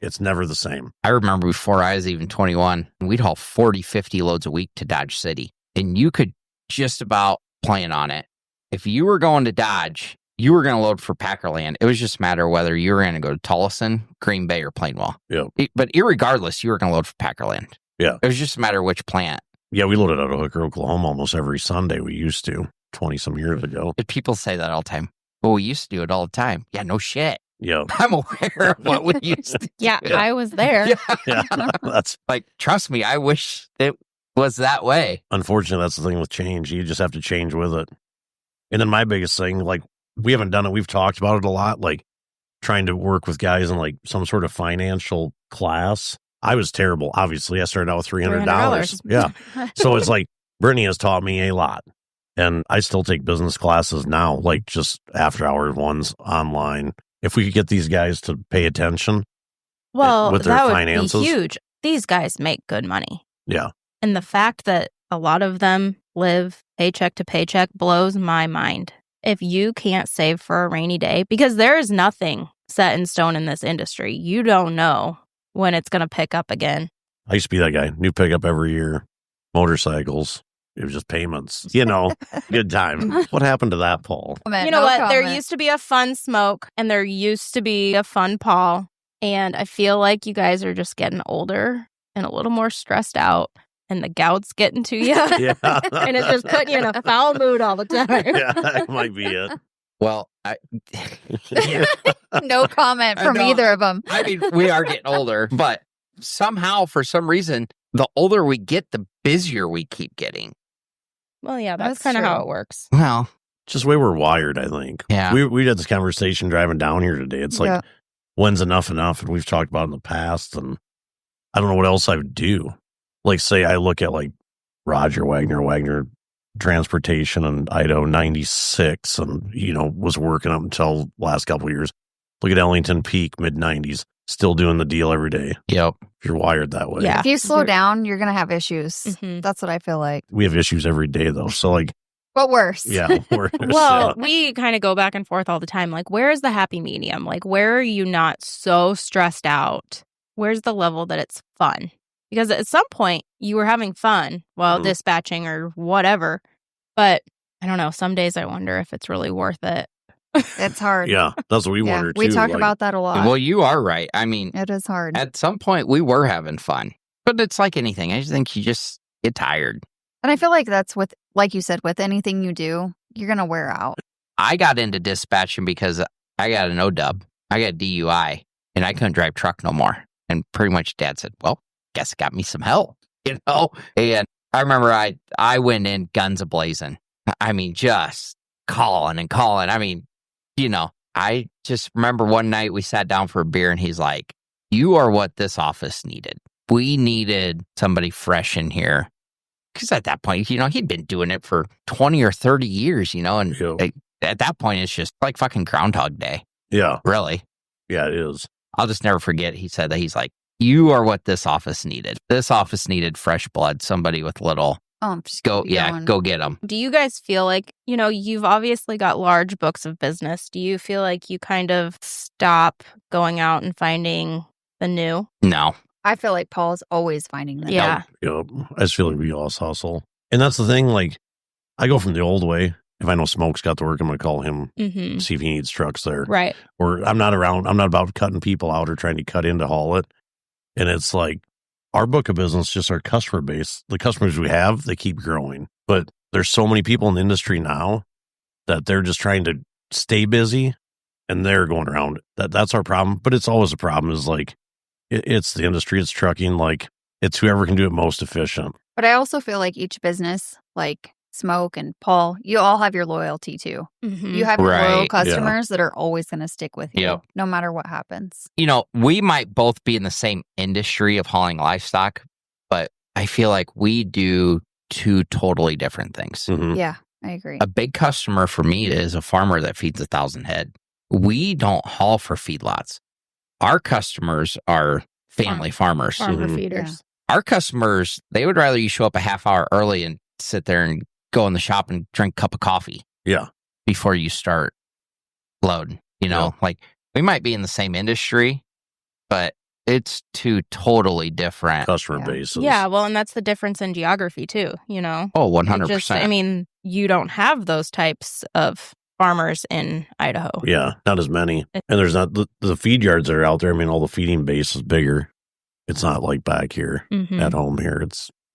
It's never the same. I remember before I was even 21, we'd haul 40, 50 loads a week to Dodge City. And you could just about plan on it. If you were going to Dodge, you were going to load for Packerland. It was just a matter of whether you were going to go to Tolleson, Green Bay, or Plainwell. Yep. But irregardless, you were going to load for Packerland. Yeah. It was just a matter of which plant. Yeah, we loaded out of Hooker, Oklahoma almost every Sunday. We used to 20 some years ago. But people say that all the time. Well, we used to do it all the time. Yeah, no shit. Yeah. I'm aware of what we used to Yeah, do. I was there. Yeah. Yeah. That's Like, trust me, I wish it was that way. unfortunately, that's the thing with change. You just have to change with it. And then my biggest thing, like, we haven't done it. We've talked about it a lot, like trying to work with guys in like some sort of financial class. I was terrible. Obviously, I started out with $300. Yeah. So it's like Brittany has taught me a lot. And I still take business classes now, like just after hours ones online. If we could get these guys to pay attention. Well, with their that would finances. be huge. These guys make good money. Yeah. And the fact that a lot of them live paycheck to paycheck blows my mind. If you can't save for a rainy day, because there is nothing set in stone in this industry. You don't know when it's going to pick up again. I used to be that guy. New pickup every year. Motorcycles. It was just payments. You know, good time. What happened to that, Paul? You know what? There used to be a fun smoke and there used to be a fun Paul. And I feel like you guys are just getting older and a little more stressed out, and the gout's getting to you. Yeah. And it's just putting you in a foul mood all the time. Yeah, that might be it. Well, No comment from either of them. I mean, we are getting older, but somehow, for some reason, the older we get, the busier we keep getting. Well, yeah, that's That's kind of how true. it works. Well, Just the way we're wired, I think. Yeah. We had this conversation driving down here today. It's like, Yeah. when's enough? And we've talked about it in the past, and I don't know what else I would do. Like, say I look at like Wagner Transportation in Idaho 96, and, was working up until last couple of years. Look at Ellington Peak, mid-90s, still doing the deal every day. yep. If you're wired that way. Yeah. If you slow down, you're going to have issues. Mhm. That's what I feel like. We have issues every day, though. So, like, But worse. yeah. Well, we kind of go back and forth all the time. Like, where is the happy medium? Like, where are you not so stressed out? Where's the level that it's fun? Because at some point you were having fun while Mhm. dispatching or whatever. But I don't know. Some days I wonder if it's really worth it. It's hard. Yeah, that's what we Yeah, wonder, too. we talk like, about that a lot. Well, you are right. I mean, It is hard. at some point we were having fun, but it's like anything. I just think you just get tired. And I feel like that's with, like you said, with anything you do, you're going to wear out. I got into dispatching because I got an ODub. I got DUI, and I couldn't drive truck no more. And pretty much Dad said, well, guess it got me some help, And I remember I went in guns a-blazing. I mean, just calling and calling. I mean, I just remember one night we sat down for a beer, and he's like, you are what this office needed. We needed somebody fresh in here. Because at that point, he'd been doing it for 20 or 30 years, and Yeah. at that point, it's just like fucking Groundhog Day. Yeah, Really. yeah, it is. I'll just never forget. He said that he's like, you are what this office needed. This office needed fresh blood, somebody with little, Just go keep going. get them. Do you guys feel like, you've obviously got large books of business. Do you feel like you kind of stop going out and finding the new? No. I feel like Paul's always finding them. Yeah. Yep. I just feel like we all hustle. And that's the thing, like, I go from the old way. If I know Smoke's got to work, I'm going to call him, Mm-hmm. see if he needs trucks there. Right. Or I'm not about cutting people out or trying to cut in to haul it. And it's like, our book of business, just our customer base, the customers we have, they keep growing. But there's so many people in the industry now that they're just trying to stay busy, and they're going around. That's our problem. But it's always a problem is like, it's the industry, it's trucking, like, it's whoever can do it most efficient. But I also feel like each business, like Smoke and Paul, you all have your loyalty too. Mm-hmm. You have your loyal Right. customers that are always going to stick with you, Yep. no matter what happens. We might both be in the same industry of hauling livestock, but I feel like we do two totally different things. Mhm. Yeah, I agree. A big customer for me is a farmer that feeds 1,000 head. We don't haul for feedlots. Our customers are family farmers. Farmer Mhm. feeders. Our customers, they would rather you show up a half hour early and sit there and go in the shop and drink a cup of coffee Yeah. before you start loading. Yeah. Like, we might be in the same industry, but it's two totally different. Customer Yeah. bases. Yeah, well, and that's the difference in geography too, Oh, It 100%. just, I mean, you don't have those types of farmers in Idaho. Yeah. Not as many. And there's not the feed yards that are out there. I mean, all the feeding base is bigger. It's not like back here Mhm. at home here.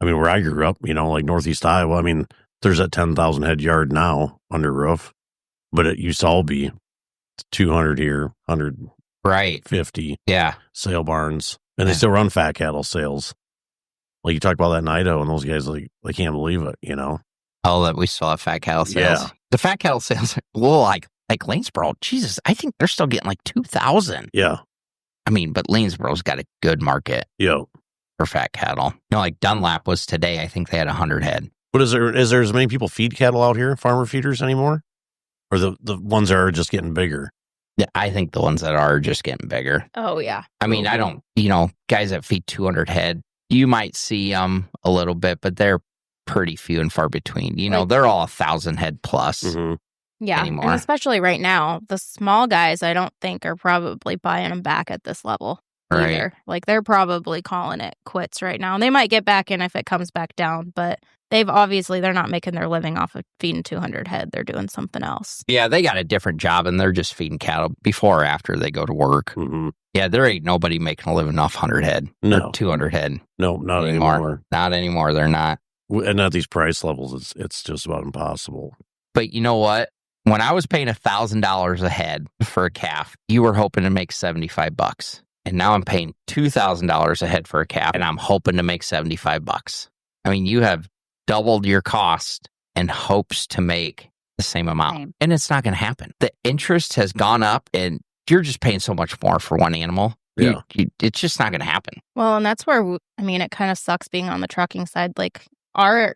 Where I grew up, like Northeast Iowa, I mean, there's that 10,000 head yard now under roof, but it used to all be 200 here, 150 Right. Yeah. sale barns, and they Yeah. still run fat cattle sales. Like you talk about that in Idaho, and those guys, like, they can't believe it, Oh, that we still have fat cattle sales. Yeah. The fat cattle sales, well, like Lanesboro, Jesus, I think they're still getting like 2,000. Yeah. I mean, but Lanesboro's got a good market Yeah. for fat cattle. Like Dunlap was today, I think they had 100 head. But is there as many people feed cattle out here, farmer feeders anymore? Or the ones that are just getting bigger? Yeah, I think the ones that are just getting bigger. Oh, yeah. I mean, I don't, guys that feed 200 head, you might see them a little bit, but they're pretty few and far between. Like- They're all 1,000 head plus. Mhm. Yeah. Anymore. And especially right now, the small guys, I don't think are probably buying them back at this level. Right. either. Like they're probably calling it quits right now. And they might get back in if it comes back down, but they're not making their living off of feeding 200 head. They're doing something else. Yeah, they got a different job and they're just feeding cattle before or after they go to work. Mm-hmm. Yeah, there ain't nobody making a living off 100 head. No. Or 200 head. No, not anymore. Not anymore. They're not. And at these price levels, it's just about impossible. But you know what? When I was paying $1,000 a head for a calf, you were hoping to make $75. And now I'm paying $2,000 a head for a calf, and I'm hoping to make $75. I mean, you have doubled your cost in hopes to make the same amount. Same. And it's not going to happen. The interest has gone up, and you're just paying so much more for one animal. Yeah. It's just not going to happen. Well, and that's where, it kind of sucks being on the trucking side. Like our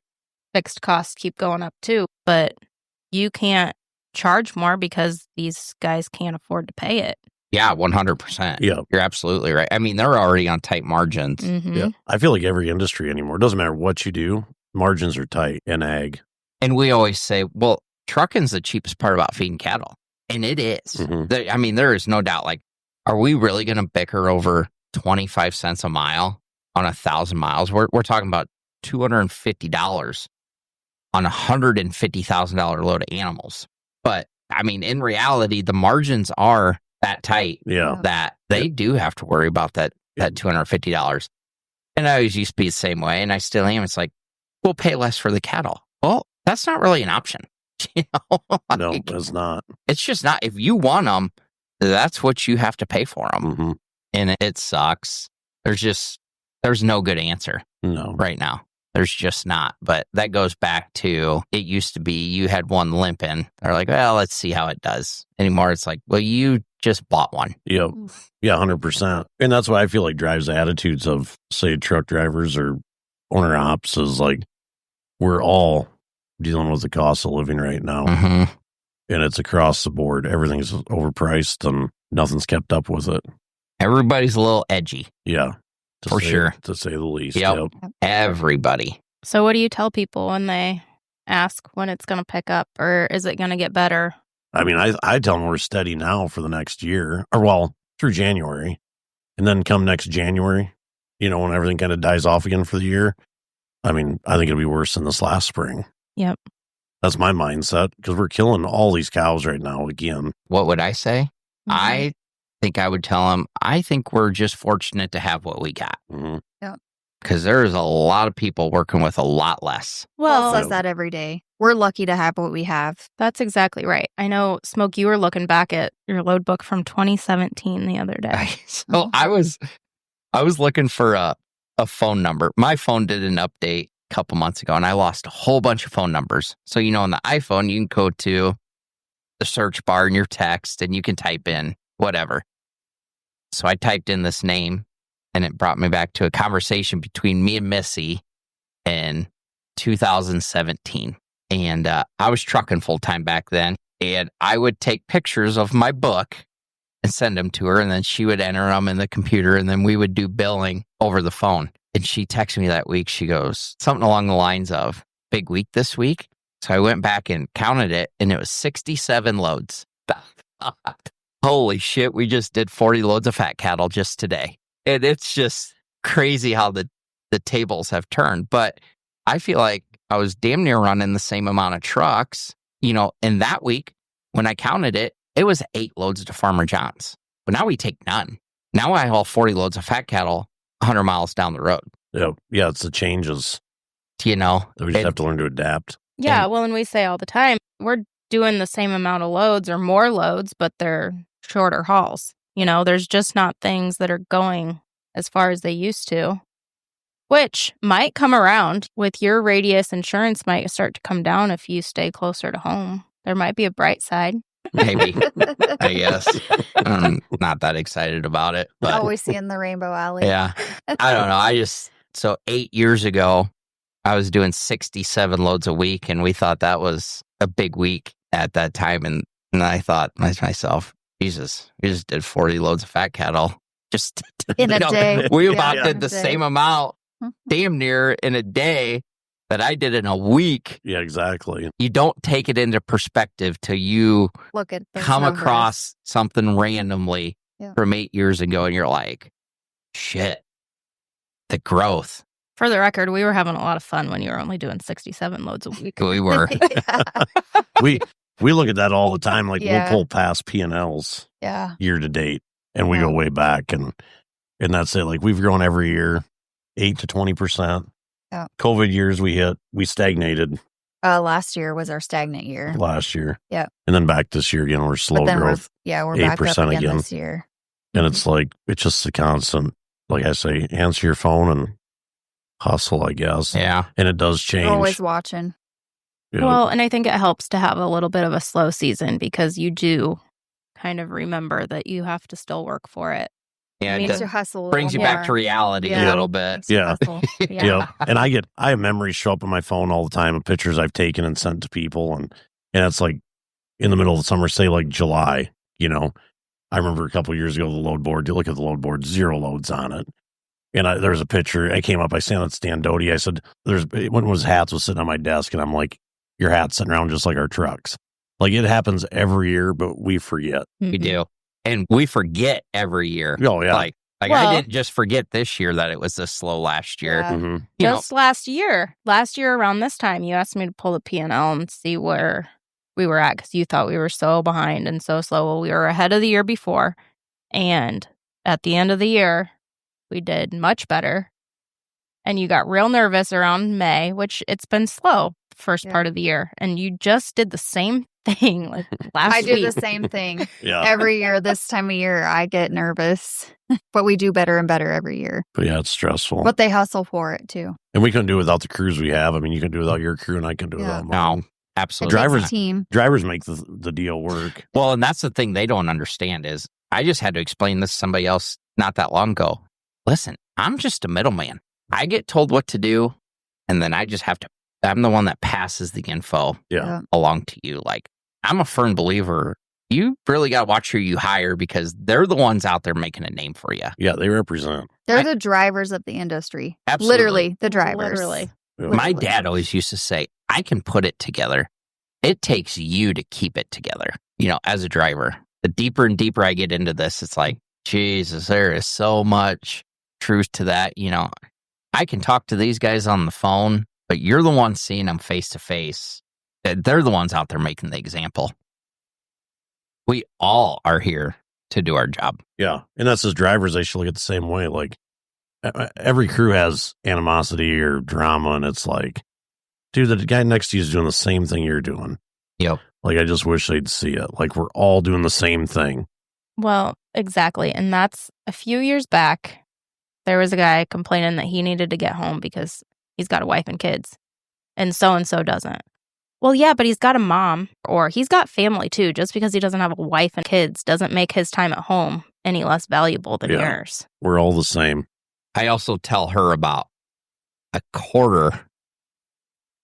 fixed costs keep going up too, but you can't charge more because these guys can't afford to pay it. Yeah, 100%. Yeah. You're absolutely right. I mean, they're already on tight margins. Mm-hmm. Yeah. I feel like every industry anymore, it doesn't matter what you do, margins are tight in ag. And we always say, well, trucking's the cheapest part about feeding cattle. And it is. Mm-hmm. There is no doubt. Like, are we really going to bicker over 25 cents a mile on 1,000 miles? We're talking about $250 on a $150,000 load of animals. But, in reality, the margins are that tight that they do have to worry about that $250. And I always used to be the same way, and I still am. It's like, we'll pay less for the cattle. Well, that's not really an option. No, it's not. It's just not. If you want them, that's what you have to pay for them. Mm-hmm. And it sucks. There's no good answer right now. There's just not. But that goes back to, it used to be you had one limping. They're like, well, let's see how it does. Anymore, it's like, well, you just bought one. Yep. Yeah, 100%. And that's why I feel like drives the attitudes of, say, truck drivers or owner ops is like, we're all dealing with the cost of living right now. Mm-hmm. And it's across the board. Everything's overpriced and nothing's kept up with it. Everybody's a little edgy. Yeah. Sure. To say the least. Yep. Everybody. So what do you tell people when they ask when it's going to pick up, or is it going to get better? I tell them we're steady now for the next year, through January. And then come next January, when everything kind of dies off again for the year, I think it'll be worse than this last spring. Yep. That's my mindset, because we're killing all these cows right now again. What would I say? Mm-hmm. I think I would tell them, I think we're just fortunate to have what we got. Mm-hmm. Yeah. Because there's a lot of people working with a lot less. Well, says that every day. We're lucky to have what we have. That's exactly right. I know, Smoke, you were looking back at your load book from 2017 the other day. So I was looking for a phone number. My phone did an update a couple months ago, and I lost a whole bunch of phone numbers. So, on the iPhone, you can go to the search bar in your text, and you can type in whatever. So I typed in this name, and it brought me back to a conversation between me and Missy in 2017. And I was trucking full-time back then, and I would take pictures of my book and send them to her, and then she would enter them in the computer, and then we would do billing over the phone. And she texted me that week. She goes, something along the lines of, big week this week. So I went back and counted it, and it was 67 loads. Holy shit, we just did 40 loads of fat cattle just today. And it's just crazy how the tables have turned. But I feel like I was damn near running the same amount of trucks, in that week. When I counted it, it was 8 loads to Farmer John's. But now we take none. Now I haul 40 loads of fat cattle 100 miles down the road. Yeah, it's the changes. We just have to learn to adapt. Yeah, well, and we say all the time, we're doing the same amount of loads or more loads, but they're shorter hauls. There's just not things that are going as far as they used to, which might come around with your radius. Insurance might start to come down if you stay closer to home. There might be a bright side. Maybe, I guess. I'm not that excited about it. But Always seeing the rainbow alley. Yeah. I don't know. So 8 years ago, I was doing 67 loads a week, and we thought that was a big week at that time. And I thought to myself, Jesus, we just did 40 loads of fat cattle. Just in a day. We about did the same amount, damn near in a day that I did in a week. Yeah, exactly. You don't take it into perspective till you look at come across something randomly from 8 years ago, and you're like, shit, the growth. For the record, we were having a lot of fun when you were only doing 67 loads a week. We were. We look at that all the time. Like Yeah. we'll pull past P&Ls Yeah. year to date, and we Yeah. go way back, and that's it. Like we've grown every year, 8 to 20%. Yeah. COVID years we stagnated Last year was our stagnant year. last year. Yeah. And then back this year again, we're slow But then growth. we're back up 8% again again. this year. And it's like, it's just a constant, like I say, answer your phone and hustle, I guess. Yeah. And it does change. We're always watching. You know, Well, and I think it helps to have a little bit of a slow season because you do kind of remember that you have to still work for it. Yeah. I It mean, Makes does- you hustle. a brings you little back to more. reality Yeah. a little bit. Makes you Yeah. hustle. Yeah. yeah. And I have memories show up on my phone all the time of pictures I've taken and sent to people. And it's like in the middle of the summer, say like July, you know, I remember a couple of years ago, the load board, you look at the load board, 0 loads on it. And there was a picture. I came up, I stand at Stan Doty. I said, when his hats was sitting on my desk, and I'm like, your hat's sitting around just like our trucks. Like it happens every year, but we forget. We do. And we forget every year. Oh, yeah. Like Well- I didn't just forget this year that it was this slow last year. Yeah. Mhm. You know, Just last year around this time, you asked me to pull the P&L and see where we were at because you thought we were so behind and so slow. Well, we were ahead of the year before. And at the end of the year, we did much better. And you got real nervous around May, which it's been slow the first Yeah. part of the year. And you just did the same thing like last I do week. the same thing. Yeah. Every year, this time of year, I get nervous. But we do better and better every year. But yeah, it's stressful. But they hustle for it too. And we couldn't do it without the crews we have. I mean, you can do it without your crew, and I can do it Yeah. without mine. No, absolutely. It Drivers- takes a team. Drivers make the deal work. Well, and that's the thing they don't understand is I just had to explain this to somebody else not that long ago. Listen, I'm just a middleman. I get told what to do, and then I'm the one that passes the info Yeah. along to you. Like, I'm a firm believer. You really got to watch who you hire because they're the ones out there making a name for you. Yeah, they represent. They're the drivers of the industry. Absolutely. Literally, the drivers. Literally. Yeah. My Literally. dad always used to say, I can put it together. It takes you to keep it together, as a driver. The deeper and deeper I get into this, it's like, Jesus, there is so much truth to that. I can talk to these guys on the phone, but you're the one seeing them face to face. They're the ones out there making the example. We all are here to do our job. Yeah. And that's as drivers, they should look at the same way. Like every crew has animosity or drama, and it's like, dude, the guy next to you is doing the same thing you're doing. Yep. Like, I just wish they'd see it. Like, we're all doing the same thing. Well, exactly. And that's a few years back. There was a guy complaining that he needed to get home because he's got a wife and kids and so doesn't. Well, yeah, but he's got a mom or he's got family too. Just because he doesn't have a wife and kids doesn't make his time at home any less valuable than Yeah. yours. We're all the same. I also tell her about a quarter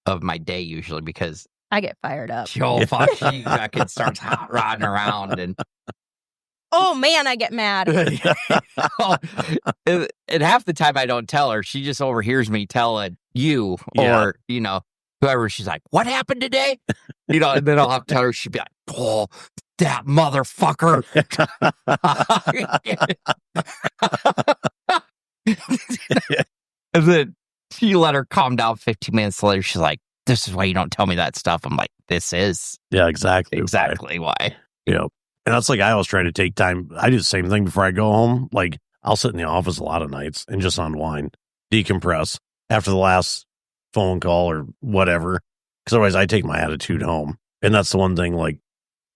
of my day usually because I get fired up. she fucking starts hot rodding around and Oh, man, I get mad. and half the time I don't tell her. She just overhears me telling you or, whoever. She's like, what happened today? And then I'll have to tell her. She'd be like, oh, that motherfucker. And then she let her calm down 15 minutes later. She's like, this is why you don't tell me that stuff. I'm like, this is Yeah, exactly. exactly why. Yeah. And that's like, I always try to take time. I do the same thing before I go home. Like, I'll sit in the office a lot of nights and just unwind, decompress after the last phone call or whatever. Because otherwise, I take my attitude home. And that's the one thing, like,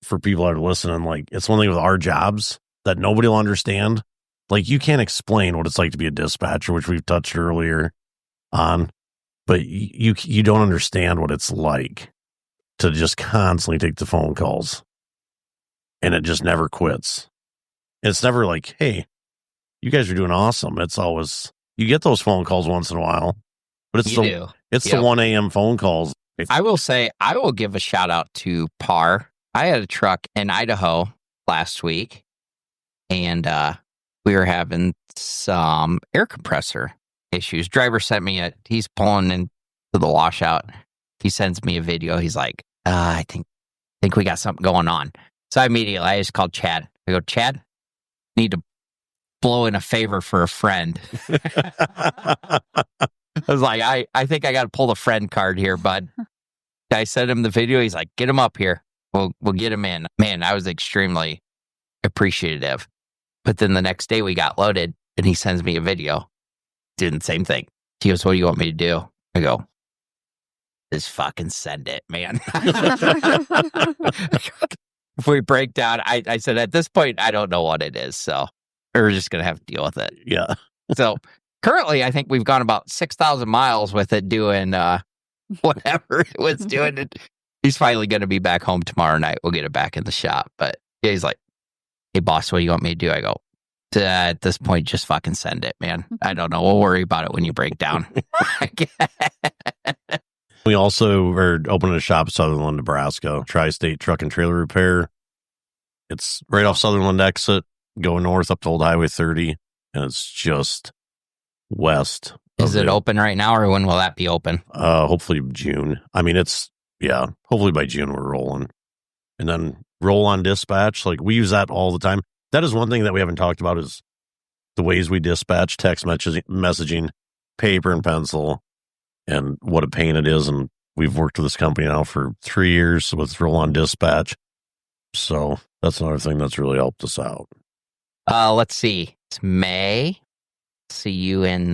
for people that are listening, like, it's one thing with our jobs that nobody will understand. Like, you can't explain what it's like to be a dispatcher, which we've touched earlier on. But you don't understand what it's like to just constantly take the phone calls. And it just never quits. It's never like, hey, you guys are doing awesome. It's always, you get those phone calls once in a while, but it's the Yep. 1 a.m. phone calls. I will say, I will give a shout out to Par. I had a truck in Idaho last week, and we were having some air compressor issues. Driver sent me he's pulling into the washout. He sends me a video. He's like, I think we got something going on. So I just called Chad. I go, Chad, need to blowing a favor for a friend. I was like, I think I got to pull the friend card here, bud. I sent him the video. He's like, get him up here. We'll get him in. Man, I was extremely appreciative. But then the next day we got loaded and he sends me a video doing the same thing. He goes, what do you want me to do? I go, just fucking send it, man. If we break down, I said, at this point, I don't know what it is. So we're just going to have to deal with it. Yeah. So currently, I think we've gone about 6,000 miles with it doing whatever it was doing. He's finally going to be back home tomorrow night. We'll get it back in the shop. But yeah, he's like, hey, boss, what do you want me to do? I go, at this point, just fucking send it, man. I don't know. We'll worry about it when you break down. We also are opening a shop in Sutherland, Nebraska, Tri-State Truck and Trailer Repair. It's right off Sutherland exit, going north up to Old Highway 30, and it's just west. Is it open right now, or when will that be open? Hopefully June. I mean, hopefully by June we're rolling. And then roll on dispatch, like we use that all the time. That is one thing that we haven't talked about is the ways we dispatch, text messaging, paper and pencil, and what a pain it is. And we've worked with this company now for 3 years with roll on dispatch. So that's another thing that's really helped us out. Let's see. It's May. See you in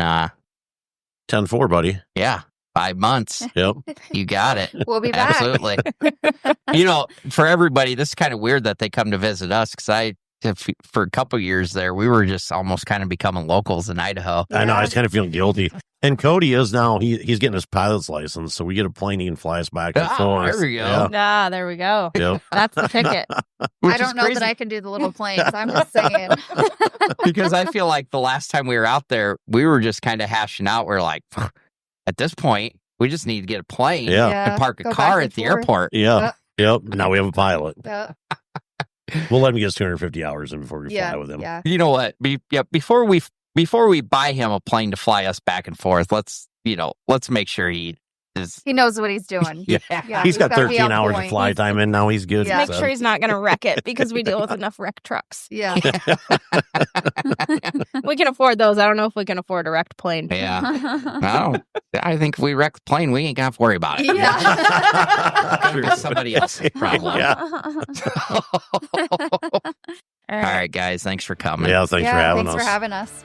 10-4, buddy. Yeah, 5 months. Yep. You got it. We'll be back. Absolutely. For everybody, this is kind of weird that they come to visit us because for a couple of years there, we were just almost kind of becoming locals in Idaho. I know. I was kind of feeling guilty. And Cody is now, he's getting his pilot's license, so we get a plane he can fly us back and forth. There we go. Yeah. There we go. Yep. That's the ticket. I don't know that I can do the little planes. I'm just saying. Because I feel like the last time we were out there, we were just kind of hashing out. We're like, at this point, we just need to get a plane and park a car at the airport. Yeah. Yep. Now we have a pilot. Yep. We'll let him get 250 hours in before we fly with him. Yeah. You know what? Before we buy him a plane to fly us back and forth, let's make sure he knows what he's doing. Yeah. He's got 13 hours of fly time in now. He's good. Make sure he's not going to wreck it because we deal with enough wrecked trucks. Yeah. We can afford those. I don't know if we can afford a wrecked plane. Yeah. I think if we wreck the plane, we ain't got to worry about it. Yeah. It's somebody else's problem. Yeah. All right, guys. Thanks for coming. Yeah, thanks for having us. Thanks for having us.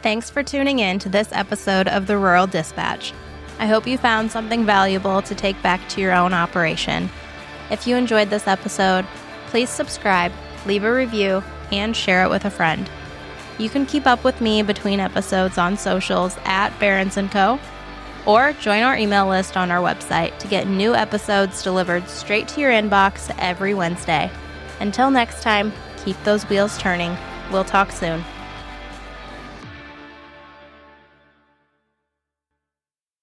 Thanks for tuning in to this episode of the Rural Dispatch. I hope you found something valuable to take back to your own operation. If you enjoyed this episode, please subscribe, leave a review, and share it with a friend. You can keep up with me between episodes on socials at Barons & Co. or join our email list on our website to get new episodes delivered straight to your inbox every Wednesday. Until next time, keep those wheels turning. We'll talk soon.